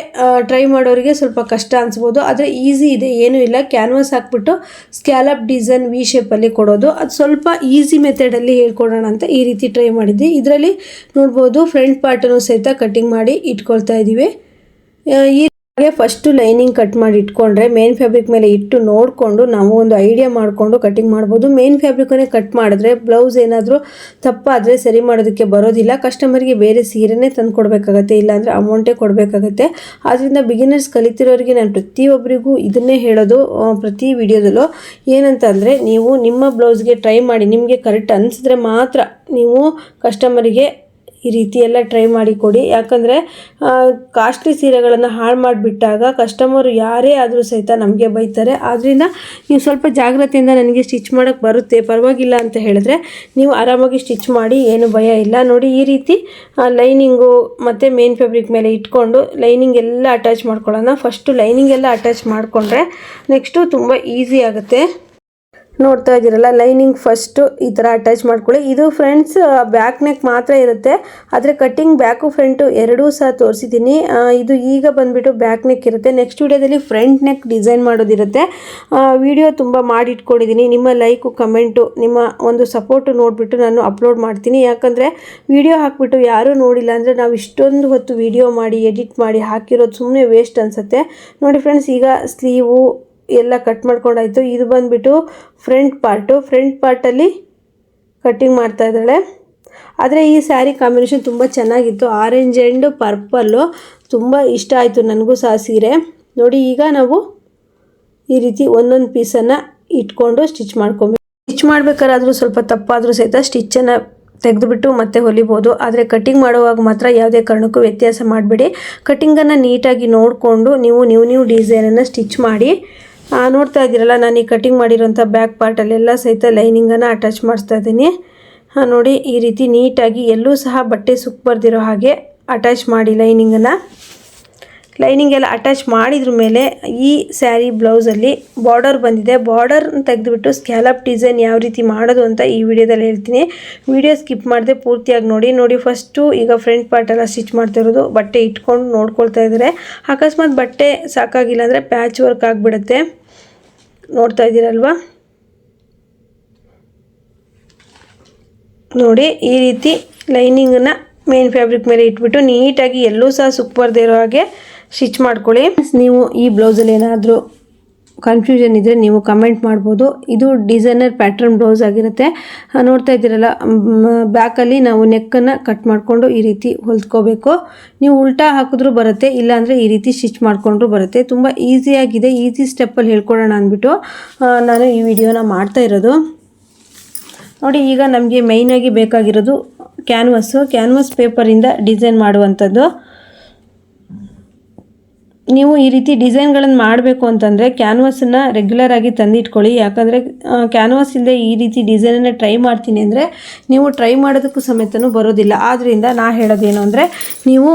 Speaker 1: ಟ್ರೈ ಮಾಡೋರಿಗೆ ಸ್ವಲ್ಪ ಕಷ್ಟ ಅನಿಸ್ಬೋದು, ಆದರೆ ಈಸಿ ಇದೆ, ಏನೂ ಇಲ್ಲ. ಕ್ಯಾನ್ವಾಸ್ ಹಾಕ್ಬಿಟ್ಟು ಸ್ಕ್ಯಾಲಪ್ ಡಿಸೈನ್ ವಿ ಶೇಪಲ್ಲಿ ಕೊಡೋದು, ಅದು ಸ್ವಲ್ಪ ಈಸಿ ಮೆಥಡಲ್ಲಿ ಹೇಳ್ಕೊಡೋಣ ಅಂತ ಈ ರೀತಿ ಟ್ರೈ ಮಾಡಿದ್ವಿ. ಇದರಲ್ಲಿ ನೋಡ್ಬೋದು ಫ್ರಂಟ್ ಪಾರ್ಟನ್ನು ಸಹಿತ ಕಟ್ಟಿಂಗ್ ಮಾಡಿ ಇಟ್ಕೊಳ್ತಾ ಇದ್ದೀವಿ. ಈ ಹಾಗೆ ಫಸ್ಟು ಲೈನಿಂಗ್ ಕಟ್ ಮಾಡಿ ಇಟ್ಕೊಂಡ್ರೆ ಮೇನ್ ಫ್ಯಾಬ್ರಿಕ್ ಮೇಲೆ ಇಟ್ಟು ನೋಡಿಕೊಂಡು ನಾವು ಒಂದು ಐಡಿಯಾ ಮಾಡಿಕೊಂಡು ಕಟ್ಟಿಂಗ್ ಮಾಡ್ಬೋದು. ಮೇನ್ ಫ್ಯಾಬ್ರಿಕನ್ನೇ ಕಟ್ ಮಾಡಿದ್ರೆ ಬ್ಲೌಸ್ ಏನಾದರೂ ತಪ್ಪಾದರೆ ಸರಿ ಮಾಡೋದಕ್ಕೆ ಬರೋದಿಲ್ಲ. ಕಸ್ಟಮರ್ಗೆ ಬೇರೆ ಸೀರೆನೇ ತಂದು ಕೊಡಬೇಕಾಗತ್ತೆ, ಇಲ್ಲಾಂದರೆ ಅಮೌಂಟೇ ಕೊಡಬೇಕಾಗತ್ತೆ. ಆದ್ದರಿಂದ ಬಿಗಿನರ್ಸ್ ಕಲಿತಿರೋರಿಗೆ ನಾನು ಪ್ರತಿಯೊಬ್ಬರಿಗೂ ಇದನ್ನೇ ಹೇಳೋದು ಪ್ರತಿ ವಿಡಿಯೋದಲ್ಲೂ, ಏನಂತಂದರೆ ನೀವು ನಿಮ್ಮ ಬ್ಲೌಸ್ಗೆ ಟ್ರೈ ಮಾಡಿ. ನಿಮಗೆ ಕರೆಕ್ಟ್ ಅನಿಸಿದ್ರೆ ಮಾತ್ರ ನೀವು ಕಸ್ಟಮರಿಗೆ ಈ ರೀತಿ ಎಲ್ಲ ಟ್ರೈ ಮಾಡಿ ಕೊಡಿ. ಯಾಕಂದರೆ ಕಾಸ್ಟ್ಲಿ ಸೀರೆಗಳನ್ನು ಹಾಳು ಮಾಡಿಬಿಟ್ಟಾಗ ಕಸ್ಟಮರು ಯಾರೇ ಆದರೂ ಸಹಿತ ನಮಗೆ ಬೈತಾರೆ. ಆದ್ದರಿಂದ ನೀವು ಸ್ವಲ್ಪ ಜಾಗ್ರತೆಯಿಂದ ನನಗೆ ಸ್ಟಿಚ್ ಮಾಡೋಕ್ಕೆ ಬರುತ್ತೆ ಪರವಾಗಿಲ್ಲ ಅಂತ ಹೇಳಿದ್ರೆ ನೀವು ಆರಾಮಾಗಿ ಸ್ಟಿಚ್ ಮಾಡಿ, ಏನು ಭಯ ಇಲ್ಲ. ನೋಡಿ ಈ ರೀತಿ ಲೈನಿಂಗು ಮತ್ತು ಮೇನ್ ಫ್ಯಾಬ್ರಿಕ್ ಮೇಲೆ ಇಟ್ಕೊಂಡು ಲೈನಿಂಗ್ ಎಲ್ಲ ಅಟ್ಯಾಚ್ ಮಾಡ್ಕೊಳ್ಳೋಣ. ಫಸ್ಟು ಲೈನಿಂಗ್ ಎಲ್ಲ ಅಟ್ಯಾಚ್ ಮಾಡಿಕೊಂಡ್ರೆ ನೆಕ್ಸ್ಟು ತುಂಬ ಈಸಿ ಆಗುತ್ತೆ. ನೋಡ್ತಾ ಇದ್ದೀರಲ್ಲ, ಲೈನಿಂಗ್ ಫಸ್ಟು ಈ ಥರ ಅಟ್ಯಾಚ್ ಮಾಡ್ಕೊಳ್ಳಿ. ಇದು ಫ್ರೆಂಡ್ಸ್ ಬ್ಯಾಕ್ ನೆಕ್ ಮಾತ್ರ ಇರುತ್ತೆ, ಆದರೆ ಕಟ್ಟಿಂಗ್ ಬ್ಯಾಕು ಫ್ರಂಟು ಎರಡೂ ಸಹ ತೋರಿಸಿದ್ದೀನಿ. ಇದು ಈಗ ಬಂದುಬಿಟ್ಟು ಬ್ಯಾಕ್ ನೆಕ್ ಇರುತ್ತೆ. ನೆಕ್ಸ್ಟ್ ವಿಡಿಯೋದಲ್ಲಿ ಫ್ರಂಟ್ ನೆಕ್ ಡಿಸೈನ್ ಮಾಡೋದಿರುತ್ತೆ. ವಿಡಿಯೋ ತುಂಬ ಮಾಡಿಟ್ಕೊಂಡಿದ್ದೀನಿ. ನಿಮ್ಮ ಲೈಕು, ಕಮೆಂಟು, ನಿಮ್ಮ ಒಂದು ಸಪೋರ್ಟು ನೋಡಿಬಿಟ್ಟು ನಾನು ಅಪ್ಲೋಡ್ ಮಾಡ್ತೀನಿ. ಯಾಕಂದರೆ ವಿಡಿಯೋ ಹಾಕಿಬಿಟ್ಟು ಯಾರೂ ನೋಡಿಲ್ಲ ಅಂದರೆ ನಾವು ಇಷ್ಟೊಂದು ಹೊತ್ತು ವಿಡಿಯೋ ಮಾಡಿ ಎಡಿಟ್ ಮಾಡಿ ಹಾಕಿರೋದು ಸುಮ್ಮನೆ ವೇಸ್ಟ್ ಅನಿಸುತ್ತೆ. ನೋಡಿ ಫ್ರೆಂಡ್ಸ್, ಈಗ ಸ್ಲೀವು ಎಲ್ಲ ಕಟ್ ಮಾಡ್ಕೊಂಡಾಯಿತು. ಇದು ಬಂದುಬಿಟ್ಟು ಫ್ರಂಟ್ ಪಾರ್ಟಲ್ಲಿ ಕಟ್ಟಿಂಗ್ ಮಾಡ್ತಾ ಇದ್ದಾಳೆ. ಆದರೆ ಈ ಸ್ಯಾರಿ ಕಾಂಬಿನೇಷನ್ ತುಂಬ ಚೆನ್ನಾಗಿತ್ತು. ಆರೆಂಜ್ ಆ್ಯಂಡ್ ಪರ್ಪಲ್ಲು ತುಂಬ ಇಷ್ಟ ಆಯಿತು ನನಗೂ ಸಹ ಸೀರೆ. ನೋಡಿ ಈಗ ನಾವು ಈ ರೀತಿ ಒಂದೊಂದು ಪೀಸನ್ನು ಇಟ್ಕೊಂಡು ಸ್ಟಿಚ್ ಮಾಡ್ಕೊಬೇಕು. ಸ್ಟಿಚ್ ಮಾಡಬೇಕಾದ್ರೂ ಸ್ವಲ್ಪ ತಪ್ಪಾದರೂ ಸಹಿತ ಸ್ಟಿಚ್ಚನ್ನು ತೆಗೆದುಬಿಟ್ಟು ಮತ್ತೆ ಹೊಲಿಬೋದು. ಆದರೆ ಕಟ್ಟಿಂಗ್ ಮಾಡುವಾಗ ಮಾತ್ರ ಯಾವುದೇ ಕಾರಣಕ್ಕೂ ವ್ಯತ್ಯಾಸ ಮಾಡಬೇಡಿ. ಕಟ್ಟಿಂಗನ್ನು ನೀಟಾಗಿ ನೋಡಿಕೊಂಡು ನೀವು ಡಿಸೈನನ್ನು ಸ್ಟಿಚ್ ಮಾಡಿ. ನೋಡ್ತಾ ಇದ್ದೀರಲ್ಲ, ನಾನು ಈ ಕಟ್ಟಿಂಗ್ ಮಾಡಿರೋಂಥ ಬ್ಯಾಕ್ ಪಾರ್ಟಲ್ಲೆಲ್ಲ ಸಹಿತ ಲೈನಿಂಗನ್ನು ಅಟ್ಯಾಚ್ ಮಾಡಿಸ್ತಾ ಇದ್ದೀನಿ. ನೋಡಿ ಈ ರೀತಿ ನೀಟಾಗಿ ಎಲ್ಲೂ ಸಹ ಬಟ್ಟೆ ಸುಕ್ಕಬರ್ದಿರೋ ಹಾಗೆ ಅಟ್ಯಾಚ್ ಮಾಡಿ ಲೈನಿಂಗ್ ಎಲ್ಲ ಅಟ್ಯಾಚ್ ಮಾಡಿದ್ರ ಮೇಲೆ ಈ ಸ್ಯಾರಿ ಬ್ಲೌಸಲ್ಲಿ ಬಾರ್ಡರ್ ಬಂದಿದೆ. ಬಾರ್ಡರ್ ತೆಗೆದುಬಿಟ್ಟು ಸ್ಕ್ಯಾಲಪ್ ಡಿಸೈನ್ ಯಾವ ರೀತಿ ಮಾಡೋದು ಅಂತ ಈ ವಿಡಿಯೋದಲ್ಲಿ ಹೇಳ್ತೀನಿ. ವಿಡಿಯೋ ಸ್ಕಿಪ್ ಮಾಡದೆ ಪೂರ್ತಿಯಾಗಿ ನೋಡಿ. ಫಸ್ಟು ಈಗ ಫ್ರಂಟ್ ಪಾರ್ಟೆಲ್ಲ ಸ್ಟಿಚ್ ಮಾಡ್ತಾ ಇರೋದು, ಬಟ್ಟೆ ಇಟ್ಕೊಂಡು ನೋಡ್ಕೊಳ್ತಾ ಇದ್ದಾರೆ. ಅಕಸ್ಮಾತ್ ಬಟ್ಟೆ ಸಾಕಾಗಿಲ್ಲ ಅಂದರೆ ಪ್ಯಾಚ್ ವರ್ಕ್ ಆಗಿಬಿಡುತ್ತೆ. ನೋಡ್ತಾ ಇದ್ದೀರಲ್ವಾ, ನೋಡಿ ಈ ರೀತಿ ಲೈನಿಂಗನ್ನು ಮೇನ್ ಫ್ಯಾಬ್ರಿಕ್ ಮೇಲೆ ಇಟ್ಬಿಟ್ಟು ನೀಟಾಗಿ ಎಲ್ಲೂ ಸಹ ಸುಕ್ಕಬಾರ್ದೇ ಇರೋ ಹಾಗೆ ಸ್ಟಿಚ್ ಮಾಡ್ಕೊಳ್ಳಿ. ನೀವು ಈ ಬ್ಲೌಸಲ್ಲಿ ಏನಾದರೂ ಕನ್ಫ್ಯೂಷನ್ ಇದ್ದರೆ ನೀವು ಕಮೆಂಟ್ ಮಾಡ್ಬೋದು. ಇದು ಡಿಸೈನರ್ ಪ್ಯಾಟ್ರನ್ ಬ್ಲೌಸ್ ಆಗಿರುತ್ತೆ. ನೋಡ್ತಾ ಇದ್ದೀರಲ್ಲ, ಬ್ಯಾಕಲ್ಲಿ ನಾವು ನೆಕ್ಕನ್ನು ಕಟ್ ಮಾಡಿಕೊಂಡು ಈ ರೀತಿ ಹೊಲ್ಕೋಬೇಕು. ನೀವು ಉಲ್ಟಾ ಹಾಕಿದ್ರೂ ಬರುತ್ತೆ, ಇಲ್ಲಾಂದರೆ ಈ ರೀತಿ ಸ್ಟಿಚ್ ಮಾಡಿಕೊಂಡ್ರೂ ಬರುತ್ತೆ. ತುಂಬ ಈಸಿಯಾಗಿದೆ. ಈಸಿ ಸ್ಟೆಪ್ಪಲ್ಲಿ ಹೇಳ್ಕೊಡೋಣ ಅಂದ್ಬಿಟ್ಟು ನಾನು ಈ ವಿಡಿಯೋನ ಮಾಡ್ತಾ ಇರೋದು. ನೋಡಿ, ಈಗ ನಮಗೆ ಮೇಯ್ನಾಗಿ ಬೇಕಾಗಿರೋದು ಕ್ಯಾನ್ವಾಸ್ ಪೇಪರಿಂದ ಡಿಸೈನ್ ಮಾಡುವಂಥದ್ದು. ನೀವು ಈ ರೀತಿ ಡಿಸೈನ್ಗಳನ್ನು ಮಾಡಬೇಕು ಅಂತಂದರೆ ಕ್ಯಾನ್ವಾಸನ್ನು ರೆಗ್ಯುಲರಾಗಿ ತಂದಿಟ್ಕೊಳ್ಳಿ. ಯಾಕಂದರೆ ಕ್ಯಾನ್ವಾಸ್ ಇಲ್ಲದೆ ಈ ರೀತಿ ಡಿಸೈನನ್ನು ಟ್ರೈ ಮಾಡ್ತೀನಿ ಅಂದರೆ ನೀವು ಟ್ರೈ ಮಾಡೋದಕ್ಕೂ ಸಮೇತನೂ ಬರೋದಿಲ್ಲ. ಆದ್ದರಿಂದ ನಾ ಹೇಳೋದೇನು ಅಂದರೆ, ನೀವು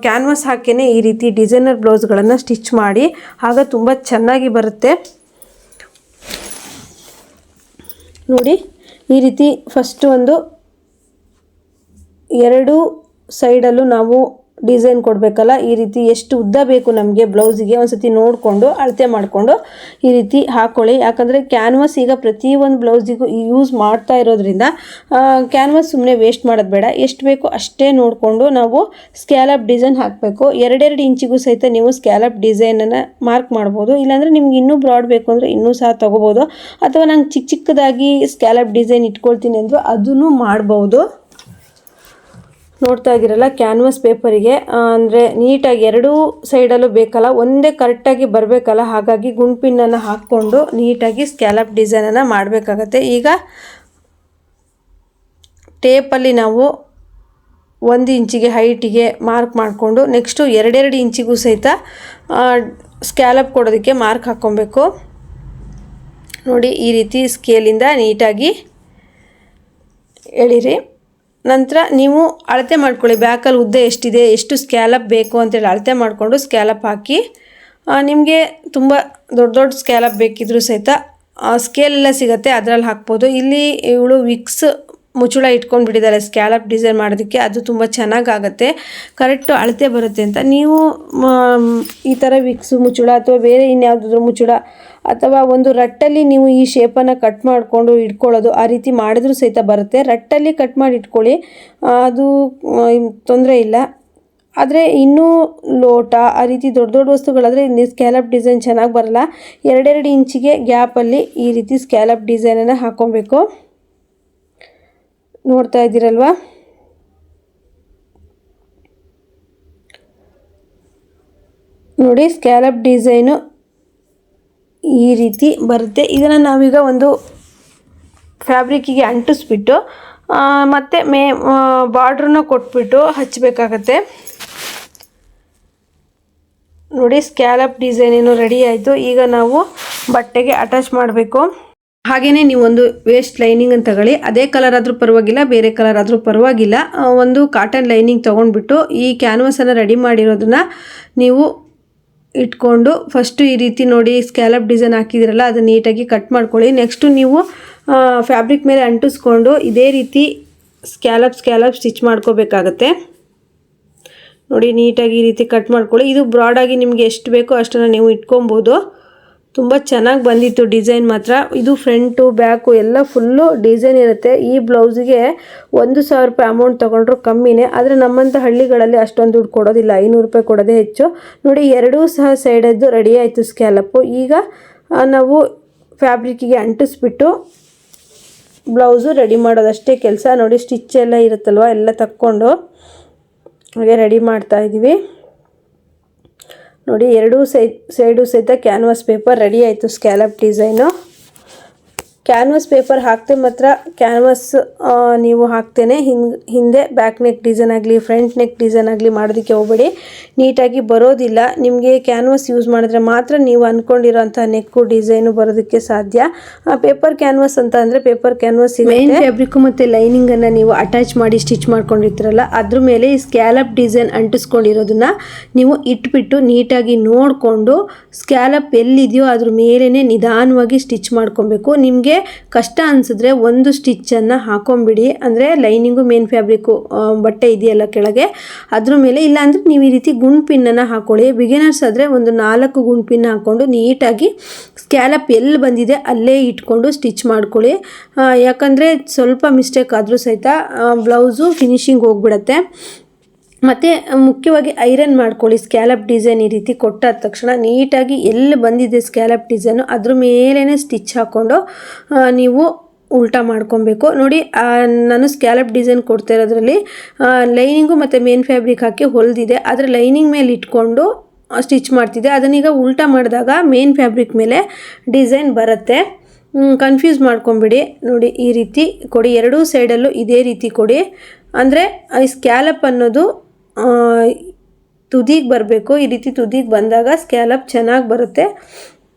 Speaker 1: ಕ್ಯಾನ್ವಾಸ್ ಹಾಕಿಯೇ ಈ ರೀತಿ ಡಿಸೈನರ್ ಬ್ಲೌಸ್ಗಳನ್ನು ಸ್ಟಿಚ್ ಮಾಡಿ, ಆಗ ತುಂಬ ಚೆನ್ನಾಗಿ ಬರುತ್ತೆ. ನೋಡಿ, ಈ ರೀತಿ ಫಸ್ಟ್ ಒಂದು 2 ಸೈಡಲ್ಲೂ ನಾವು ಡಿಸೈನ್ ಕೊಡಬೇಕಲ್ಲ, ಈ ರೀತಿ ಎಷ್ಟು ಉದ್ದ ಬೇಕು ನಮಗೆ ಬ್ಲೌಸಿಗೆ ಒಂದು ಸತಿ ನೋಡಿಕೊಂಡು ಅಳತೆ ಮಾಡಿಕೊಂಡು ಈ ರೀತಿ ಹಾಕ್ಕೊಳ್ಳಿ. ಯಾಕಂದರೆ ಕ್ಯಾನ್ವಾಸ್ ಈಗ ಪ್ರತಿಯೊಂದು ಬ್ಲೌಸಿಗೂ ಯೂಸ್ ಮಾಡ್ತಾ ಇರೋದ್ರಿಂದ ಕ್ಯಾನ್ವಾಸ್ ಸುಮ್ಮನೆ ವೇಸ್ಟ್ ಮಾಡೋದು ಬೇಡ. ಎಷ್ಟು ಬೇಕೋ ಅಷ್ಟೇ ನೋಡಿಕೊಂಡು ನಾವು ಸ್ಕ್ಯಾಲಪ್ ಡಿಸೈನ್ ಹಾಕಬೇಕು. 2 ಇಂಚಿಗೂ ಸಹಿತ ನೀವು ಸ್ಕ್ಯಾಲಪ್ ಡಿಸೈನನ್ನು ಮಾರ್ಕ್ ಮಾಡ್ಬೋದು. ಇಲ್ಲಾಂದರೆ ನಿಮ್ಗೆ ಇನ್ನೂ ಬ್ರಾಡ್ ಬೇಕು ಅಂದರೆ ಇನ್ನೂ ಸಹ ತೊಗೋಬೋದು. ಅಥವಾ ನಂಗೆ ಚಿಕ್ಕದಾಗಿ ಸ್ಕ್ಯಾಲಪ್ ಡಿಸೈನ್ ಇಟ್ಕೊಳ್ತೀನಿ ಅಂದರೂ ಅದನ್ನು ಮಾಡ್ಬೋದು. ನೋಡ್ತಾ ಇದ್ದೀರಲ್ಲ, ಕ್ಯಾನ್ವಾಸ್ ಪೇಪರಿಗೆ ಅಂದರೆ ನೀಟಾಗಿ 2 ಸೈಡಲ್ಲೂ ಬೇಕಲ್ಲ, ಒಂದೇ ಕರೆಕ್ಟಾಗಿ ಬರಬೇಕಲ್ಲ. ಹಾಗಾಗಿ ಗುಂಡ್ಪಿನ್ನನ್ನು ಹಾಕ್ಕೊಂಡು ನೀಟಾಗಿ ಸ್ಕ್ಯಾಲಪ್ ಡಿಸೈನನ್ನು ಮಾಡಬೇಕಾಗತ್ತೆ. ಈಗ ಟೇಪಲ್ಲಿ ನಾವು 1 ಇಂಚಿಗೆ ಹೈಟಿಗೆ ಮಾರ್ಕ್ ಮಾಡಿಕೊಂಡು ನೆಕ್ಸ್ಟು 2 ಇಂಚಿಗೂ ಸಹಿತ ಸ್ಕ್ಯಾಲಪ್ ಕೊಡೋದಕ್ಕೆ ಮಾರ್ಕ್ ಹಾಕ್ಕೊಬೇಕು. ನೋಡಿ, ಈ ರೀತಿ ಸ್ಕೇಲಿಂದ ನೀಟಾಗಿ ಎಳೀರಿ. ನಂತರ ನೀವು ಅಳತೆ ಮಾಡ್ಕೊಳ್ಳಿ, ಬ್ಯಾಕಲ್ಲಿ ಉದ್ದ ಎಷ್ಟಿದೆ, ಎಷ್ಟು ಸ್ಕ್ಯಾಲಪ್ ಬೇಕು ಅಂತೇಳಿ ಅಳತೆ ಮಾಡಿಕೊಂಡು ಸ್ಕ್ಯಾಲಪ್ ಹಾಕಿ. ನಿಮಗೆ ತುಂಬ ದೊಡ್ಡ ಸ್ಕ್ಯಾಲಪ್ ಬೇಕಿದ್ರೂ ಸಹಿತ ಸ್ಕೇಲೆಲ್ಲ ಸಿಗುತ್ತೆ, ಅದರಲ್ಲಿ ಹಾಕ್ಬೋದು. ಇಲ್ಲಿ ಇವಳು ವಿಕ್ಸ್ ಮುಚ್ಚಳ ಇಟ್ಕೊಂಡು ಬಿಟ್ಟಿದ್ದಾರೆ ಸ್ಕ್ಯಾಲಪ್ ಡಿಸೈನ್ ಮಾಡೋದಕ್ಕೆ. ಅದು ತುಂಬ ಚೆನ್ನಾಗಾಗುತ್ತೆ, ಕರೆಕ್ಟು ಅಳತೆ ಬರುತ್ತೆ ಅಂತ. ನೀವು ಈ ಥರ ವಿಕ್ಸು ಮುಚ್ಚಳ ಅಥವಾ ಬೇರೆ ಇನ್ಯಾವುದಾದ್ರೂ ಮುಚ್ಚಳ ಅಥವಾ ಒಂದು ರಟ್ಟಲ್ಲಿ ನೀವು ಈ ಶೇಪನ್ನು ಕಟ್ ಮಾಡಿಕೊಂಡು ಇಟ್ಕೊಳ್ಳೋದು, ಆ ರೀತಿ ಮಾಡಿದ್ರೂ ಸಹಿತ ಬರುತ್ತೆ. ರಟ್ಟಲ್ಲಿ ಕಟ್ ಮಾಡಿ ಇಟ್ಕೊಳ್ಳಿ, ಅದು ತೊಂದರೆ ಇಲ್ಲ. ಆದರೆ ಇನ್ನೂ ಲೋಟ ಆ ರೀತಿ ದೊಡ್ಡ ವಸ್ತುಗಳಾದರೆ ಸ್ಕ್ಯಾಲಪ್ ಡಿಸೈನ್ ಚೆನ್ನಾಗಿ ಬರಲ್ಲ. 2 ಇಂಚಿಗೆ ಗ್ಯಾಪಲ್ಲಿ ಈ ರೀತಿ ಸ್ಕ್ಯಾಲಪ್ ಡಿಸೈನನ್ನು ಹಾಕ್ಕೊಬೇಕು. ನೋಡ್ತಾ ಇದ್ದೀರಲ್ವಾ, ನೋಡಿ ಸ್ಕ್ಯಾಲಪ್ ಡಿಸೈನು ಈ ರೀತಿ ಬರುತ್ತೆ. ಇದನ್ನು ನಾವೀಗ ಒಂದು ಫ್ಯಾಬ್ರಿಕ್ಕಿಗೆ ಅಂಟಿಸ್ಬಿಟ್ಟು ಮತ್ತು ಬಾರ್ಡ್ರನ್ನ ಕೊಟ್ಬಿಟ್ಟು ಹಚ್ಚಬೇಕಾಗತ್ತೆ. ನೋಡಿ, ಸ್ಕ್ಯಾಲಪ್ ಡಿಸೈನ್ ಏನು ರೆಡಿ ಆಯಿತು. ಈಗ ನಾವು ಬಟ್ಟೆಗೆ ಅಟ್ಯಾಚ್ ಮಾಡಬೇಕು. ಹಾಗೆಯೇ ನೀವು ಒಂದು ವೇಸ್ಟ್ ಲೈನಿಂಗನ್ನು ತಗೊಳ್ಳಿ. ಅದೇ ಕಲರ್ ಆದರೂ ಪರವಾಗಿಲ್ಲ, ಬೇರೆ ಕಲರ್ ಆದರೂ ಪರವಾಗಿಲ್ಲ. ಒಂದು ಕಾಟನ್ ಲೈನಿಂಗ್ ತೊಗೊಂಡ್ಬಿಟ್ಟು ಈ ಕ್ಯಾನ್ವಾಸನ್ನು ರೆಡಿ ಮಾಡಿರೋದನ್ನು ನೀವು ಇಟ್ಕೊಂಡು ಫಸ್ಟು ಈ ರೀತಿ ನೋಡಿ ಸ್ಕ್ಯಾಲಪ್ ಡಿಸೈನ್ ಹಾಕಿದಿರಲ್ಲ, ಅದು ನೀಟಾಗಿ ಕಟ್ ಮಾಡ್ಕೊಳ್ಳಿ. ನೆಕ್ಸ್ಟು ನೀವು ಫ್ಯಾಬ್ರಿಕ್ ಮೇಲೆ ಅಂಟಿಸ್ಕೊಂಡು ಇದೇ ರೀತಿ ಸ್ಕ್ಯಾಲಪ್ ಸ್ಟಿಚ್ ಮಾಡ್ಕೋಬೇಕಾಗತ್ತೆ. ನೋಡಿ, ನೀಟಾಗಿ ಈ ರೀತಿ ಕಟ್ ಮಾಡ್ಕೊಳ್ಳಿ. ಇದು ಬ್ರಾಡಾಗಿ ನಿಮಗೆ ಎಷ್ಟು ಬೇಕೋ ಅಷ್ಟನ್ನು ನೀವು ಇಟ್ಕೊಬೋದು. ತುಂಬ ಚೆನ್ನಾಗಿ ಬಂದಿತ್ತು ಡಿಸೈನ್ ಮಾತ್ರ. ಇದು ಫ್ರಂಟು ಬ್ಯಾಕು ಎಲ್ಲ ಫುಲ್ಲು ಡಿಸೈನ್ ಇರುತ್ತೆ. ಈ ಬ್ಲೌಸಿಗೆ 1,000 ರೂಪಾಯಿ ಅಮೌಂಟ್ ತೊಗೊಂಡ್ರು ಕಮ್ಮಿನೇ. ಆದರೆ ನಮ್ಮಂಥ ಹಳ್ಳಿಗಳಲ್ಲಿ ಅಷ್ಟೊಂದು ದುಡ್ಡು ಕೊಡೋದಿಲ್ಲ, 500 ರೂಪಾಯಿ ಕೊಡೋದೇ ಹೆಚ್ಚು. ನೋಡಿ, 2 ಸಹ ಸೈಡದ್ದು ರೆಡಿ ಆಯಿತು ಸ್ಕ್ಯಾಲಪ್ಪು. ಈಗ ನಾವು ಫ್ಯಾಬ್ರಿಕ್ಕಿಗೆ ಅಂಟಿಸ್ಬಿಟ್ಟು ಬ್ಲೌಸು ರೆಡಿ ಮಾಡೋದಷ್ಟೇ ಕೆಲಸ. ನೋಡಿ, ಸ್ಟಿಚ್ ಎಲ್ಲ ಇರುತ್ತಲ್ವ, ಎಲ್ಲ ತಕ್ಕೊಂಡು ಹಾಗೆ ರೆಡಿ ಮಾಡ್ತಾಯಿದ್ದೀವಿ. ನೋಡಿ, 2 ಸೈಡು ಸಹಿತ ಕ್ಯಾನ್ವಾಸ್ ಪೇಪರ್ ರೆಡಿ ಆಯಿತು ಸ್ಕ್ಯಾಲಪ್ ಡಿಸೈನು. ಕ್ಯಾನ್ವಾಸ್ ಪೇಪರ್ ಹಾಕ್ತೆ ಮಾತ್ರ ಕ್ಯಾನ್ವಾಸ್ ನೀವು ಹಾಕ್ತೇನೆ ಹಿಂದೆ ಬ್ಯಾಕ್ ನೆಕ್ ಡಿಸೈನ್ ಆಗಲಿ ಫ್ರಂಟ್ ನೆಕ್ ಡಿಸೈನ್ ಆಗಲಿ ಮಾಡೋದಕ್ಕೆ ಹೋಗಬೇಡಿ, ನೀಟಾಗಿ ಬರೋದಿಲ್ಲ. ನಿಮಗೆ ಕ್ಯಾನ್ವಾಸ್ ಯೂಸ್ ಮಾಡಿದ್ರೆ ಮಾತ್ರ ನೀವು ಅಂದ್ಕೊಂಡಿರೋಂಥ ನೆಕ್ಕು ಡಿಸೈನು ಬರೋದಕ್ಕೆ ಸಾಧ್ಯ. ಪೇಪರ್ ಕ್ಯಾನ್ವಾಸ್ ಅಂತ ಅಂದರೆ ಪೇಪರ್ ಕ್ಯಾನ್ವಾಸ್ ಮೇನ್ ಫ್ಯಾಬ್ರಿಕ್ಕು ಮತ್ತು ಲೈನಿಂಗನ್ನು ನೀವು ಅಟ್ಯಾಚ್ ಮಾಡಿ ಸ್ಟಿಚ್ ಮಾಡ್ಕೊಂಡಿರ್ತೀರಲ್ಲ, ಅದ್ರ ಮೇಲೆ ಈ ಸ್ಕ್ಯಾಲಪ್ ಡಿಸೈನ್ ಅಂಟಿಸ್ಕೊಂಡಿರೋದನ್ನು ನೀವು ಇಟ್ಬಿಟ್ಟು ನೀಟಾಗಿ ನೋಡಿಕೊಂಡು ಸ್ಕ್ಯಾಲಪ್ ಎಲ್ಲಿದೆಯೋ ಅದ್ರ ಮೇಲೇ ನಿಧಾನವಾಗಿ ಸ್ಟಿಚ್ ಮಾಡ್ಕೊಬೇಕು. ನಿಮಗೆ ಕಷ್ಟ ಅನಿಸಿದ್ರೆ ಒಂದು ಸ್ಟಿಚ್ಚನ್ನು ಹಾಕೊಂಬಿಡಿ, ಅಂದರೆ ಲೈನಿಂಗು ಮೇನ್ ಫ್ಯಾಬ್ರಿಕ್ಕು ಬಟ್ಟೆ ಇದೆಯಲ್ಲ ಕೆಳಗೆ ಅದ್ರ ಮೇಲೆ. ಇಲ್ಲ ಅಂದರೆ ನೀವು ಈ ರೀತಿ ಗುಂಡ್ ಪಿನ್ನನ್ನು ಹಾಕೊಳ್ಳಿ. ಬಿಗಿನರ್ಸ್ ಆದರೆ ಒಂದು 4 ಗುಂಡ್ ಪಿನ್ ಹಾಕ್ಕೊಂಡು ನೀಟಾಗಿ ಸ್ಕ್ಯಾಲಪ್ ಎಲ್ಲಿ ಬಂದಿದೆ ಅಲ್ಲೇ ಇಟ್ಕೊಂಡು ಸ್ಟಿಚ್ ಮಾಡ್ಕೊಳ್ಳಿ. ಯಾಕಂದರೆ ಸ್ವಲ್ಪ ಮಿಸ್ಟೇಕ್ ಆದರೂ ಸಹಿತ ಬ್ಲೌಸು ಫಿನಿಶಿಂಗ್ ಹೋಗ್ಬಿಡತ್ತೆ. ಮತ್ತು ಮುಖ್ಯವಾಗಿ ಐರನ್ ಮಾಡ್ಕೊಳ್ಳಿ. ಸ್ಕ್ಯಾಲಪ್ ಡಿಸೈನ್ ಈ ರೀತಿ ಕೊಟ್ಟಾದ ತಕ್ಷಣ ನೀಟಾಗಿ ಎಲ್ಲಿ ಬಂದಿದೆ ಸ್ಕ್ಯಾಲಪ್ ಡಿಸೈನು ಅದ್ರ ಮೇಲೇ ಸ್ಟಿಚ್ ಹಾಕ್ಕೊಂಡು ನೀವು ಉಲ್ಟಾ ಮಾಡ್ಕೊಬೇಕು. ನೋಡಿ ನಾನು ಸ್ಕ್ಯಾಲಪ್ ಡಿಸೈನ್ ಕೊಡ್ತಾ ಇರೋದ್ರಲ್ಲಿ ಲೈನಿಂಗು ಮತ್ತು ಮೇನ್ ಫ್ಯಾಬ್ರಿಕ್ ಹಾಕಿ ಹೊಲಿದಿದೆ. ಅದರ ಲೈನಿಂಗ್ ಮೇಲೆ ಇಟ್ಕೊಂಡು ಸ್ಟಿಚ್ ಮಾಡ್ತಿದ್ದೆ. ಅದನ್ನೀಗ ಉಲ್ಟಾ ಮಾಡಿದಾಗ ಮೇನ್ ಫ್ಯಾಬ್ರಿಕ್ ಮೇಲೆ ಡಿಸೈನ್ ಬರುತ್ತೆ. ಕನ್ಫ್ಯೂಸ್ ಮಾಡ್ಕೊಂಬಿಡಿ. ನೋಡಿ ಈ ರೀತಿ ಕೊಡಿ, ಎರಡೂ ಸೈಡಲ್ಲೂ ಇದೇ ರೀತಿ ಕೊಡಿ. ಅಂದರೆ ಈ ಸ್ಕ್ಯಾಲಪ್ ಅನ್ನೋದು ತುದಿಗೆ ಬರಬೇಕು. ಈ ರೀತಿ ತುದಿಗೆ ಬಂದಾಗ ಸ್ಕ್ಯಾಲಪ್ ಚೆನ್ನಾಗಿ ಬರುತ್ತೆ.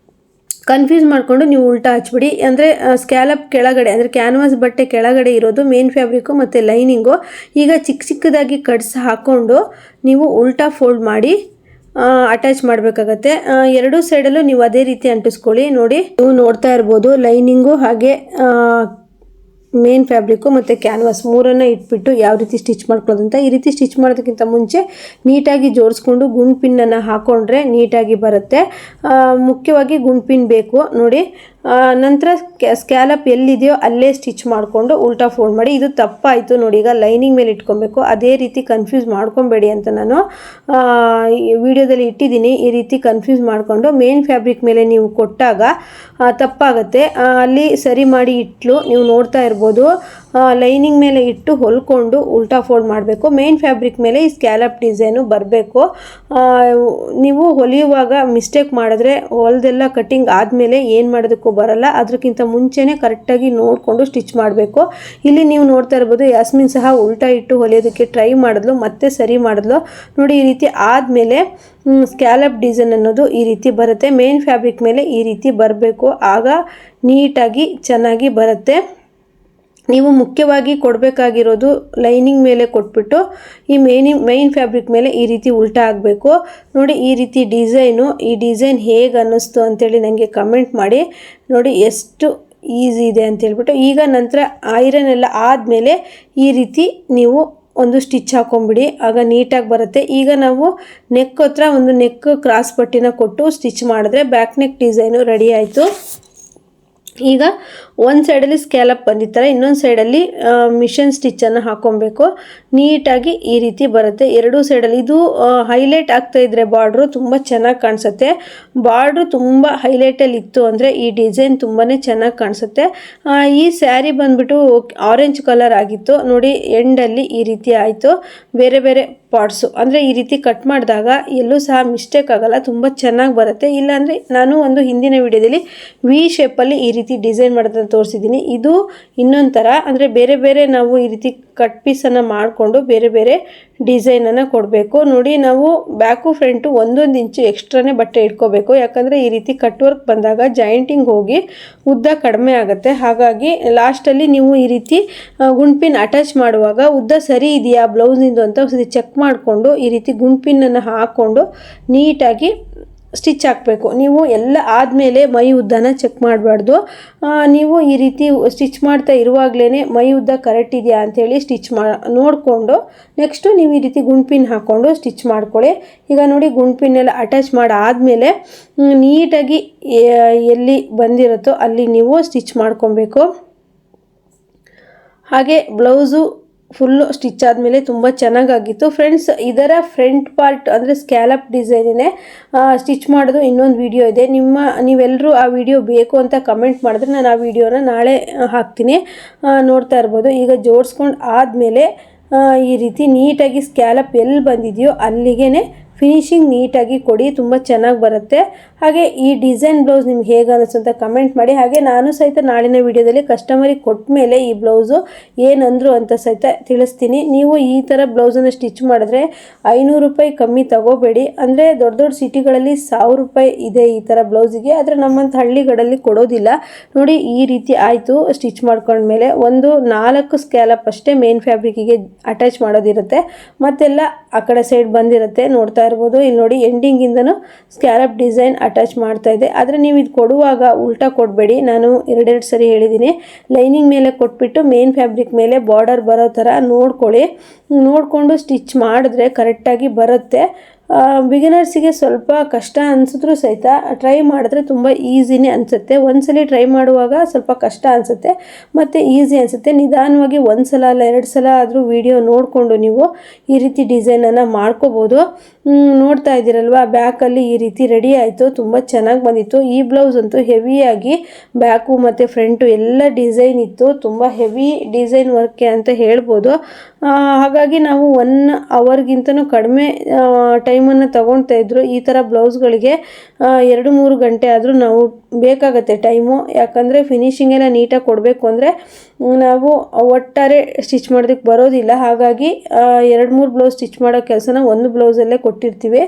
Speaker 1: ಕನ್ಫ್ಯೂಸ್ ಮಾಡಿಕೊಂಡು ನೀವು ಉಲ್ಟಾ ಹಚ್ಬಿಡಿ. ಅಂದರೆ ಸ್ಕ್ಯಾಲಪ್ ಕೆಳಗಡೆ ಅಂದರೆ ಕ್ಯಾನ್ವಾಸ್ ಬಟ್ಟೆ ಕೆಳಗಡೆ ಇರೋದು ಮೇನ್ ಫ್ಯಾಬ್ರಿಕ್ಕು ಮತ್ತು ಲೈನಿಂಗು. ಈಗ ಚಿಕ್ಕ ಚಿಕ್ಕದಾಗಿ ಕಟ್ಸ್ ಹಾಕ್ಕೊಂಡು ನೀವು ಉಲ್ಟಾ ಫೋಲ್ಡ್ ಮಾಡಿ ಅಟ್ಯಾಚ್ ಮಾಡಬೇಕಾಗತ್ತೆ. ಎರಡೂ ಸೈಡಲ್ಲೂ ನೀವು ಅದೇ ರೀತಿ ಅಂಟಿಸ್ಕೊಳ್ಳಿ. ನೋಡಿ ನೀವು ನೋಡ್ತಾ ಇರ್ಬೋದು ಲೈನಿಂಗು ಹಾಗೆ ಮೇನ್ ಫ್ಯಾಬ್ರಿಕ್ಕು ಮತ್ತು ಕ್ಯಾನ್ವಾಸ್ ಮೂರನ್ನು ಇಟ್ಬಿಟ್ಟು ಯಾವ ರೀತಿ ಸ್ಟಿಚ್ ಮಾಡ್ಕೊಳ್ಳೋದಂತ. ಈ ರೀತಿ ಸ್ಟಿಚ್ ಮಾಡೋದಕ್ಕಿಂತ ಮುಂಚೆ ನೀಟಾಗಿ ಜೋಡಿಸ್ಕೊಂಡು ಗುಂಡ್ ಪಿನ್ನನ್ನು ಹಾಕ್ಕೊಂಡ್ರೆ ನೀಟಾಗಿ ಬರುತ್ತೆ. ಮುಖ್ಯವಾಗಿ ಗುಂಡ್ ಪಿನ್ ಬೇಕು. ನೋಡಿ ನಂತರ ಸ್ಕ್ಯಾಲಪ್ ಎಲ್ಲಿದೆಯೋ ಅಲ್ಲೇ ಸ್ಟಿಚ್ ಮಾಡಿಕೊಂಡು ಉಲ್ಟಾ ಫೋಲ್ಡ್ ಮಾಡಿ. ಇದು ತಪ್ಪಾಯಿತು ನೋಡಿ. ಈಗ ಲೈನಿಂಗ್ ಮೇಲೆ ಇಟ್ಕೊಬೇಕು. ಅದೇ ರೀತಿ ಕನ್ಫ್ಯೂಸ್ ಮಾಡ್ಕೊಬೇಡಿ ಅಂತ ನಾನು ವಿಡಿಯೋದಲ್ಲಿ ಇಟ್ಟಿದ್ದೀನಿ. ಈ ರೀತಿ ಕನ್ಫ್ಯೂಸ್ ಮಾಡಿಕೊಂಡು ಮೇನ್ ಫ್ಯಾಬ್ರಿಕ್ ಮೇಲೆ ನೀವು ಕೊಟ್ಟಾಗ ತಪ್ಪಾಗುತ್ತೆ. ಅಲ್ಲಿ ಸರಿ ಮಾಡಿ ಇಟ್ಲು ನೀವು ನೋಡ್ತಾ ಇರ್ಬೋದು. ಲೈನಿಂಗ್ ಮೇಲೆ ಇಟ್ಟು ಹೊಲ್ಕೊಂಡು ಉಲ್ಟಾ ಫೋಲ್ಡ್ ಮಾಡಬೇಕು. ಮೇನ್ ಫ್ಯಾಬ್ರಿಕ್ ಮೇಲೆ ಈ ಸ್ಕ್ಯಾಲಪ್ ಡಿಸೈನು ಬರಬೇಕು. ನೀವು ಹೊಲಿಯುವಾಗ ಮಿಸ್ಟೇಕ್ ಮಾಡಿದ್ರೆ ಹೊಲದೆಲ್ಲ ಕಟ್ಟಿಂಗ್ ಆದಮೇಲೆ ಏನು ಮಾಡೋದಕ್ಕೂ ಬರಲ್ಲ. ಅದಕ್ಕಿಂತ ಮುಂಚೆನೇ ಕರೆಕ್ಟಾಗಿ ನೋಡಿಕೊಂಡು ಸ್ಟಿಚ್ ಮಾಡಬೇಕು. ಇಲ್ಲಿ ನೀವು ನೋಡ್ತಾ ಇರ್ಬೋದು ಯಾಸ್ಮಿನ್ ಸಹ ಉಲ್ಟಾ ಇಟ್ಟು ಹೊಲಿಯೋದಕ್ಕೆ ಟ್ರೈ ಮಾಡಿದ್ಲು, ಮತ್ತೆ ಸರಿ ಮಾಡಿದ್ಲು. ನೋಡಿ ಈ ರೀತಿ ಆದಮೇಲೆ ಸ್ಕ್ಯಾಲಪ್ ಡಿಸೈನ್ ಅನ್ನೋದು ಈ ರೀತಿ ಬರುತ್ತೆ. ಮೇನ್ ಫ್ಯಾಬ್ರಿಕ್ ಮೇಲೆ ಈ ರೀತಿ ಬರಬೇಕು. ಆಗ ನೀಟಾಗಿ ಚೆನ್ನಾಗಿ ಬರುತ್ತೆ. ನೀವು ಮುಖ್ಯವಾಗಿ ಕೊಡಬೇಕಾಗಿರೋದು ಲೈನಿಂಗ್ ಮೇಲೆ ಕೊಟ್ಬಿಟ್ಟು ಈ ಮೈನ್ ಫ್ಯಾಬ್ರಿಕ್ ಮೇಲೆ ಈ ರೀತಿ ಉಲ್ಟಾ ಆಗಬೇಕು. ನೋಡಿ ಈ ರೀತಿ ಡಿಸೈನು, ಈ ಡಿಸೈನ್ ಹೇಗೆ ಅನ್ನಿಸ್ತು ಅಂತೇಳಿ ನನಗೆ ಕಮೆಂಟ್ ಮಾಡಿ. ನೋಡಿ ಎಷ್ಟು ಈಸಿ ಇದೆ ಅಂತೇಳ್ಬಿಟ್ಟು. ಈಗ ನಂತರ ಐರನ್ ಎಲ್ಲ ಆದಮೇಲೆ ಈ ರೀತಿ ನೀವು ಒಂದು ಸ್ಟಿಚ್ ಹಾಕೊಂಬಿಡಿ. ಆಗ ನೀಟಾಗಿ ಬರುತ್ತೆ. ಈಗ ನಾವು ನೆಕ್ ಹತ್ರ ಒಂದು ನೆಕ್ ಕ್ರಾಸ್ ಪಟ್ಟಿನ ಕೊಟ್ಟು ಸ್ಟಿಚ್ ಮಾಡಿದ್ರೆ ಬ್ಯಾಕ್ ನೆಕ್ ಡಿಸೈನು ರೆಡಿ ಆಯಿತು. ಈಗ ಒಂದು ಸೈಡಲ್ಲಿ ಸ್ಕ್ಯಾಲಪ್ ಬಂದಿರ್ತಾರೆ, ಇನ್ನೊಂದು ಸೈಡಲ್ಲಿ ಮಿಷನ್ ಸ್ಟಿಚ್ಚನ್ನು ಹಾಕ್ಕೊಬೇಕು. ನೀಟಾಗಿ ಈ ರೀತಿ ಬರುತ್ತೆ ಎರಡೂ ಸೈಡಲ್ಲಿ. ಇದು ಹೈಲೈಟ್ ಆಗ್ತಾ ಇದ್ದರೆ ಬಾರ್ಡ್ರು ತುಂಬ ಚೆನ್ನಾಗಿ ಕಾಣಿಸುತ್ತೆ. ಬಾರ್ಡ್ರು ತುಂಬ ಹೈಲೈಟಲ್ಲಿ ಇತ್ತು ಅಂದರೆ ಈ ಡಿಸೈನ್ ತುಂಬಾ ಚೆನ್ನಾಗಿ ಕಾಣಿಸುತ್ತೆ. ಈ ಸ್ಯಾರಿ ಬಂದುಬಿಟ್ಟು ಆರೆಂಜ್ ಕಲರ್ ಆಗಿತ್ತು ನೋಡಿ. ಎಂಡಲ್ಲಿ ಈ ರೀತಿ ಆಯಿತು. ಬೇರೆ ಬೇರೆ ಪಾರ್ಟ್ಸು ಅಂದರೆ ಈ ರೀತಿ ಕಟ್ ಮಾಡಿದಾಗ ಎಲ್ಲೂ ಸಹ ಮಿಸ್ಟೇಕ್ ಆಗೋಲ್ಲ, ತುಂಬ ಚೆನ್ನಾಗಿ ಬರುತ್ತೆ. ಇಲ್ಲಾಂದರೆ ನಾನು ಒಂದು ಹಿಂದಿನ ವಿಡಿಯೋದಲ್ಲಿ ವಿ ಶೇಪಲ್ಲಿ ಈ ರೀತಿ ಡಿಸೈನ್ ಮಾಡೋದನ್ನು ತೋರಿಸಿದ್ದೀನಿ. ಇದು ಇನ್ನೊಂದು ಥರ ಅಂದರೆ ಬೇರೆ ಬೇರೆ ನಾವು ಈ ರೀತಿ ಕಟ್ ಪೀಸನ್ನು ಮಾಡಿಕೊಂಡು ಬೇರೆ ಬೇರೆ ಡಿಸೈನನ್ನು ಕೊಡಬೇಕು. ನೋಡಿ ನಾವು ಬ್ಯಾಕು ಫ್ರಂಟು ಒಂದೊಂದು ಇಂಚು ಎಕ್ಸ್ಟ್ರಾನೇ ಬಟ್ಟೆ ಇಟ್ಕೋಬೇಕು. ಯಾಕಂದರೆ ಈ ರೀತಿ ಕಟ್ ವರ್ಕ್ ಬಂದಾಗ ಜಾಯಿಂಟಿಂಗ್ ಹೋಗಿ ಉದ್ದ ಕಡಿಮೆ ಆಗುತ್ತೆ. ಹಾಗಾಗಿ ಲಾಸ್ಟಲ್ಲಿ ನೀವು ಈ ರೀತಿ ಗುಂಡ್ಪಿನ್ ಅಟ್ಯಾಚ್ ಮಾಡುವಾಗ ಉದ್ದ ಸರಿ ಇದೆಯಾ ಬ್ಲೌಸಿಂದು ಅಂತ ಒಂದ್ಸತಿ ಚೆಕ್ ಮಾಡಿಕೊಂಡು ಈ ರೀತಿ ಗುಂಡ್ಪಿನ್ನನ್ನು ಹಾಕ್ಕೊಂಡು ನೀಟಾಗಿ ಸ್ಟಿಚ್ ಹಾಕಬೇಕು. ನೀವು ಎಲ್ಲ ಆದಮೇಲೆ ಮೈ ಉದ್ದನ ಚೆಕ್ ಮಾಡಬಾರ್ದು. ನೀವು ಈ ರೀತಿ ಸ್ಟಿಚ್ ಮಾಡ್ತಾ ಇರುವಾಗಲೇ ಮೈ ಉದ್ದ ಕರೆಕ್ಟ್ ಇದೆಯಾ ಅಂಥೇಳಿ ಸ್ಟಿಚ್ ನೋಡಿಕೊಂಡು ನೆಕ್ಸ್ಟು ನೀವು ಈ ರೀತಿ ಗುಂಡ್ಪಿನ್ ಹಾಕ್ಕೊಂಡು ಸ್ಟಿಚ್ ಮಾಡ್ಕೊಳ್ಳಿ. ಈಗ ನೋಡಿ ಗುಂಡ್ಪಿನ್ನೆಲ್ಲ ಅಟ್ಯಾಚ್ ಮಾಡಾದಮೇಲೆ ನೀಟಾಗಿ ಎಲ್ಲಿ ಬಂದಿರುತ್ತೋ ಅಲ್ಲಿ ನೀವು ಸ್ಟಿಚ್ ಮಾಡ್ಕೊಬೇಕು. ಹಾಗೆ ಬ್ಲೌಸು ಫುಲ್ಲು ಸ್ಟಿಚ್ ಆದಮೇಲೆ ತುಂಬ ಚೆನ್ನಾಗಾಗಿತ್ತು ಫ್ರೆಂಡ್ಸ್. ಇದರ ಫ್ರಂಟ್ ಪಾರ್ಟ್ ಅಂದರೆ ಸ್ಕ್ಯಾಲಪ್ ಡಿಸೈನೇ ಸ್ಟಿಚ್ ಮಾಡೋದು ಇನ್ನೊಂದು ವಿಡಿಯೋ ಇದೆ. ನೀವೆಲ್ಲರೂ ಆ ವಿಡಿಯೋ ಬೇಕು ಅಂತ ಕಮೆಂಟ್ ಮಾಡಿದ್ರೆ ನಾನು ಆ ವಿಡಿಯೋನ ನಾಳೆ ಹಾಕ್ತೀನಿ, ನೋಡ್ತಾ ಇರ್ಬೋದು. ಈಗ ಜೋಡಿಸ್ಕೊಂಡು ಆದಮೇಲೆ ಈ ರೀತಿ ನೀಟಾಗಿ ಸ್ಕ್ಯಾಲಪ್ ಎಲ್ಲಿ ಬಂದಿದೆಯೋ ಅಲ್ಲಿಗೆ ಫಿನಿಶಿಂಗ್ ನೀಟಾಗಿ ಕೊಡಿ, ತುಂಬ ಚೆನ್ನಾಗಿ ಬರುತ್ತೆ. ಹಾಗೆ ಈ ಡಿಸೈನ್ ಬ್ಲೌಸ್ ನಿಮ್ಗೆ ಹೇಗೆ ಅನ್ನಿಸ್ತು ಅಂತ ಕಮೆಂಟ್ ಮಾಡಿ. ಹಾಗೆ ನಾನು ಸಹಿತ ನಾಳಿನ ವಿಡಿಯೋದಲ್ಲಿ ಕಸ್ಟಮರಿಗೆ ಕೊಟ್ಟ ಮೇಲೆ ಈ ಬ್ಲೌಸು ಏನಂದ್ರು ಅಂತ ಸಹಿತ ತಿಳಿಸ್ತೀನಿ. ನೀವು ಈ ಥರ ಬ್ಲೌಸನ್ನು ಸ್ಟಿಚ್ ಮಾಡಿದ್ರೆ 500 ರೂಪಾಯಿ ಕಮ್ಮಿ ತಗೋಬೇಡಿ. ಅಂದರೆ ದೊಡ್ಡ ದೊಡ್ಡ ಸಿಟಿಗಳಲ್ಲಿ 1000 ರೂಪಾಯಿ ಇದೆ ಈ ಥರ ಬ್ಲೌಸಿಗೆ, ಆದರೆ ನಮ್ಮಂಥ ಹಳ್ಳಿಗಳಲ್ಲಿ ಕೊಡೋದಿಲ್ಲ. ನೋಡಿ ಈ ರೀತಿ ಆಯಿತು. ಸ್ಟಿಚ್ ಮಾಡ್ಕೊಂಡ್ಮೇಲೆ ಒಂದು 4 ಸ್ಕ್ಯಾಲಪ್ ಅಷ್ಟೇ ಮೇನ್ ಫ್ಯಾಬ್ರಿಕ್ಕಿಗೆ ಅಟ್ಯಾಚ್ ಮಾಡೋದಿರುತ್ತೆ, ಮತ್ತೆಲ್ಲ ಆ ಕಡೆ ಸೈಡ್ ಬಂದಿರುತ್ತೆ. ನೋಡ್ತಾ ಇರ್ಬೋದು ಇಲ್ಲಿ ನೋಡಿ ಎಂಡಿಂಗಿಂದನೂ ಸ್ಕ್ಯಾಲಪ್ ಡಿಸೈನ್ ಅಟ್ಯಾಚ್ ಮಾಡ್ತಾ ಇದೆ. ಆದರೆ ನೀವು ಇದು ಕೊಡುವಾಗ ಉಲ್ಟಾ ಕೊಡಬೇಡಿ. ನಾನು 2 ಸರಿ ಹೇಳಿದ್ದೀನಿ. ಲೈನಿಂಗ್ ಮೇಲೆ ಕೊಟ್ಬಿಟ್ಟು ಮೇನ್ ಫ್ಯಾಬ್ರಿಕ್ ಮೇಲೆ ಬಾರ್ಡರ್ ಬರೋ ಥರ ನೋಡ್ಕೊಳ್ಳಿ. ನೋಡಿಕೊಂಡು ಸ್ಟಿಚ್ ಮಾಡಿದ್ರೆ ಕರೆಕ್ಟಾಗಿ ಬರುತ್ತೆ. ಬಿಗಿನರ್ಸಿಗೆ ಸ್ವಲ್ಪ ಕಷ್ಟ ಅನಿಸಿದ್ರೂ ಸಹಿತ ಟ್ರೈ ಮಾಡಿದ್ರೆ ತುಂಬ ಈಸಿನೇ ಅನಿಸುತ್ತೆ. ಒಂದ್ಸಲಿ ಟ್ರೈ ಮಾಡುವಾಗ ಸ್ವಲ್ಪ ಕಷ್ಟ ಅನಿಸುತ್ತೆ ಮತ್ತು ಈಸಿ ಅನಿಸುತ್ತೆ. ನಿಧಾನವಾಗಿ ಒಂದು ಸಲ ಅಲ್ಲ 2 ಸಲ ಆದರೂ ವಿಡಿಯೋ ನೋಡಿಕೊಂಡು ನೀವು ಈ ರೀತಿ ಡಿಸೈನನ್ನು ಮಾಡ್ಕೋಬೋದು. ನೋಡ್ತಾ ಇದ್ದೀರಲ್ವ, ಬ್ಯಾಕಲ್ಲಿ ಈ ರೀತಿ ರೆಡಿ ಆಯಿತು. ತುಂಬ ಚೆನ್ನಾಗಿ ಬಂದಿತ್ತು. ಈ ಬ್ಲೌಸ್ ಅಂತೂ ಹೆವಿಯಾಗಿ ಬ್ಯಾಕು ಮತ್ತು ಫ್ರಂಟು ಎಲ್ಲ ಡಿಸೈನ್ ಇತ್ತು. ತುಂಬ ಹೆವಿ ಡಿಸೈನ್ ವರ್ಕೆ ಅಂತ ಹೇಳ್ಬೋದು. ಹಾಗಾಗಿ ನಾವು 1 ಅವರ್ಗಿಂತನೂ ಕಡಿಮೆ ಟೈಮನ್ನು ತಗೊಳ್ತಾ ಇದ್ರು. ಈ ಥರ ಬ್ಲೌಸ್ಗಳಿಗೆ 2-3 ಗಂಟೆ ಆದರೂ ನಾವು ಬೇಕಾಗತ್ತೆ ಟೈಮು. ಯಾಕಂದರೆ ಫಿನಿಶಿಂಗ್ ಎಲ್ಲ ನೀಟಾಗಿ ಕೊಡಬೇಕು ಅಂದರೆ ನಾವು ಒಟ್ಟಾರೆ ಸ್ಟಿಚ್ ಮಾಡೋದಕ್ಕೆ ಬರೋದಿಲ್ಲ. ಹಾಗಾಗಿ 2-3 ಬ್ಲೌಸ್ ಸ್ಟಿಚ್ ಮಾಡೋ ಕೆಲಸನ ಒಂದು ಬ್ಲೌಸಲ್ಲೇ ಕೊಟ್ಟಿರ್ತೀವಿ.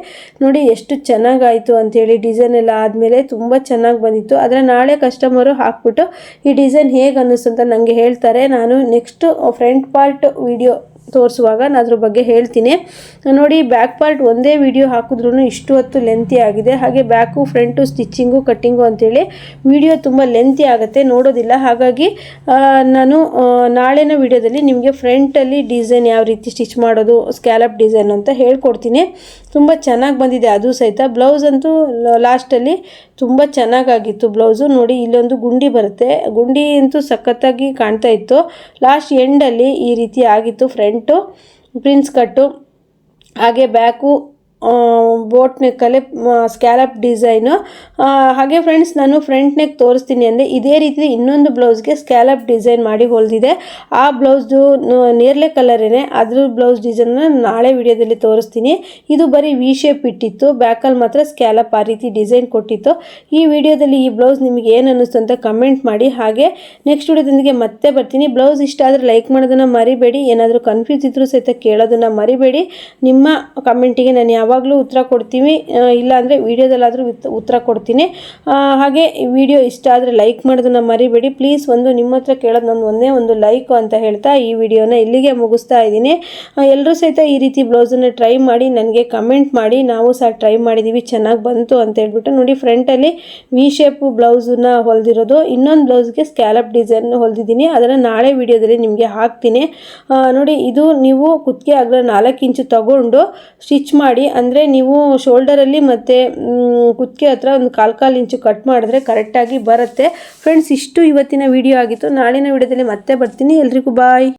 Speaker 1: ನೋಡಿ ಎಷ್ಟು ಚೆನ್ನಾಗಾಯಿತು ಅಂಥೇಳಿ. ಡಿಸೈನ್ ಎಲ್ಲ ಆದಮೇಲೆ ತುಂಬ ಚೆನ್ನಾಗಿ ಬಂದಿತ್ತು. ಆದರೆ ನಾಳೆ ಕಸ್ಟಮರು ಹಾಕ್ಬಿಟ್ಟು ಈ ಡಿಸೈನ್ ಹೇಗೆ ಅನ್ನಿಸ್ತು ಅಂತ ನನಗೆ ಹೇಳ್ತಾರೆ. ನಾನು ನೆಕ್ಸ್ಟು ಫ್ರಂಟ್ ಪಾರ್ಟ್ ವಿಡಿಯೋ ತೋರಿಸುವಾಗ ನಾನು ಅದ್ರ ಬಗ್ಗೆ ಹೇಳ್ತೀನಿ. ನೋಡಿ, ಬ್ಯಾಕ್ ಪಾರ್ಟ್ ಒಂದೇ ವಿಡಿಯೋ ಹಾಕಿದ್ರೂ ಇಷ್ಟು ಹೊತ್ತು ಲೆಂತಿ ಆಗಿದೆ. ಹಾಗೆ ಬ್ಯಾಕು ಫ್ರಂಟು ಸ್ಟಿಚ್ಚಿಂಗು ಕಟ್ಟಿಂಗು ಅಂತೇಳಿ ವಿಡಿಯೋ ತುಂಬ ಲೆಂತಿ ಆಗುತ್ತೆ, ನೋಡೋದಿಲ್ಲ. ಹಾಗಾಗಿ ನಾನು ನಾಳಿನ ವಿಡಿಯೋದಲ್ಲಿ ನಿಮಗೆ ಫ್ರಂಟಲ್ಲಿ ಡಿಸೈನ್ ಯಾವ ರೀತಿ ಸ್ಟಿಚ್ ಮಾಡೋದು, ಸ್ಕ್ಯಾಲಪ್ ಡಿಸೈನ್ ಅಂತ ಹೇಳ್ಕೊಡ್ತೀನಿ. ತುಂಬ ಚೆನ್ನಾಗಿ ಬಂದಿದೆ ಅದು ಸಹಿತ. ಬ್ಲೌಸ್ ಅಂತೂ ಲಾಸ್ಟಲ್ಲಿ ತುಂಬ ಚೆನ್ನಾಗಾಗಿತ್ತು ಬ್ಲೌಸು. ನೋಡಿ, ಇಲ್ಲೊಂದು ಗುಂಡಿ ಬರುತ್ತೆ. ಗುಂಡಿ ಅಂತೂ ಸಖತ್ತಾಗಿ ಕಾಣ್ತಾ ಇತ್ತು. ಲಾಸ್ಟ್ ಎಂಡಲ್ಲಿ ಈ ರೀತಿ ಆಗಿತ್ತು. ಫ್ರಂಟು ಪ್ರಿನ್ಸ್ ಕಟ್ಟು, ಹಾಗೆ ಬ್ಯಾಕು ಬೋಟ್ ನೆಕ್ಕಲ್ಲಿ ಸ್ಕ್ಯಾಲಪ್ ಡಿಸೈನು. ಹಾಗೆ ಫ್ರೆಂಡ್ಸ್, ನಾನು ಫ್ರಂಟ್ ನೆಕ್ ತೋರಿಸ್ತೀನಿ ಅಂದರೆ ಇದೇ ರೀತಿ ಇನ್ನೊಂದು ಬ್ಲೌಸ್ಗೆ ಸ್ಕ್ಯಾಲಪ್ ಡಿಸೈನ್ ಮಾಡಿ ಹೊಲಿದಿದೆ. ಆ ಬ್ಲೌಸ್ದು ನೇರಳೆ ಕಲರೇನೆ, ಅದ್ರ ಬ್ಲೌಸ್ ಡಿಸೈನ್ನ ನಾಳೆ ವಿಡಿಯೋದಲ್ಲಿ ತೋರಿಸ್ತೀನಿ. ಇದು ಬರೀ ವಿ ಶೇಪ್ ಇಟ್ಟಿತ್ತು, ಬ್ಯಾಕಲ್ಲಿ ಮಾತ್ರ ಸ್ಕ್ಯಾಲಪ್ ಆ ರೀತಿ ಡಿಸೈನ್ ಕೊಟ್ಟಿತ್ತು. ಈ ವಿಡಿಯೋದಲ್ಲಿ ಈ ಬ್ಲೌಸ್ ನಿಮಗೆ ಏನು ಅನ್ನಿಸ್ತು ಅಂತ ಕಮೆಂಟ್ ಮಾಡಿ. ಹಾಗೆ ನೆಕ್ಸ್ಟ್ ವಿಡಿಯೋದೊಂದಿಗೆ ಮತ್ತೆ ಬರ್ತೀನಿ. ಬ್ಲೌಸ್ ಇಷ್ಟ ಆದರೆ ಲೈಕ್ ಮಾಡೋದನ್ನು ಮರಿಬೇಡಿ. ಏನಾದರೂ ಕನ್ಫ್ಯೂಸ್ ಇದ್ರೂ ಸಹಿತ ಕೇಳೋದನ್ನು ಮರಿಬೇಡಿ. ನಿಮ್ಮ ಕಮೆಂಟಿಗೆ ನಾನು ಯಾವಾಗಲೂ ಉತ್ತರ ಕೊಡ್ತೀವಿ, ಇಲ್ಲಾಂದರೆ ವಿಡಿಯೋದಲ್ಲಾದರೂ ಉತ್ತರ ಕೊಡ್ತೀನಿ. ಹಾಗೆ ವಿಡಿಯೋ ಇಷ್ಟ ಆದರೆ ಲೈಕ್ ಮಾಡೋದನ್ನು ಮರಿಬೇಡಿ ಪ್ಲೀಸ್. ನಿಮ್ಮ ಹತ್ರ ಕೇಳೋದು ನಾನು ಒಂದೇ ಒಂದು ಲೈಕು ಅಂತ ಹೇಳ್ತಾ ಈ ವಿಡಿಯೋನ ಇಲ್ಲಿಗೆ ಮುಗಿಸ್ತಾ ಇದ್ದೀನಿ. ಎಲ್ಲರೂ ಸಹಿತ ಈ ರೀತಿ ಬ್ಲೌಸನ್ನು ಟ್ರೈ ಮಾಡಿ ನನಗೆ ಕಮೆಂಟ್ ಮಾಡಿ. ನಾವು ಸಹ ಟ್ರೈ ಮಾಡಿದ್ದೀವಿ, ಚೆನ್ನಾಗಿ ಬಂತು ಅಂತ ಹೇಳ್ಬಿಟ್ಟು. ನೋಡಿ, ಫ್ರಂಟಲ್ಲಿ ವಿ ಶೇಪ್ ಬ್ಲೌಸನ್ನ ಹೊಲಿದಿರೋದು, ಇನ್ನೊಂದು ಬ್ಲೌಸ್ಗೆ ಸ್ಕ್ಯಾಲಪ್ ಡಿಸೈನ್ ಹೊಲಿದಿದ್ದೀನಿ. ಅದನ್ನು ನಾಳೆ ವಿಡಿಯೋದಲ್ಲಿ ನಿಮಗೆ ಹಾಕ್ತೀನಿ. ನೋಡಿ, ಇದು ನೀವು ಕುತ್ತಿಗೆ ಅಗಲ 4 ಇಂಚು ತಗೊಂಡು ಸ್ಟಿಚ್ ಮಾಡಿ. ಅಂದರೆ ನೀವು ಶೋಲ್ಡರಲ್ಲಿ ಮತ್ತು ಕುತ್ತಿಗೆ ಹತ್ರ ಒಂದು 1/4 ಇಂಚು ಕಟ್ ಮಾಡಿದ್ರೆ ಕರೆಕ್ಟಾಗಿ ಬರುತ್ತೆ. ಫ್ರೆಂಡ್ಸ್, ಇಷ್ಟು ಇವತ್ತಿನ ವಿಡಿಯೋ ಆಗಿತ್ತು. ನಾಳಿನ ವಿಡಿಯೋದಲ್ಲಿ ಮತ್ತೆ ಬರ್ತೀನಿ. ಎಲ್ರಿಗೂ ಬಾಯ್.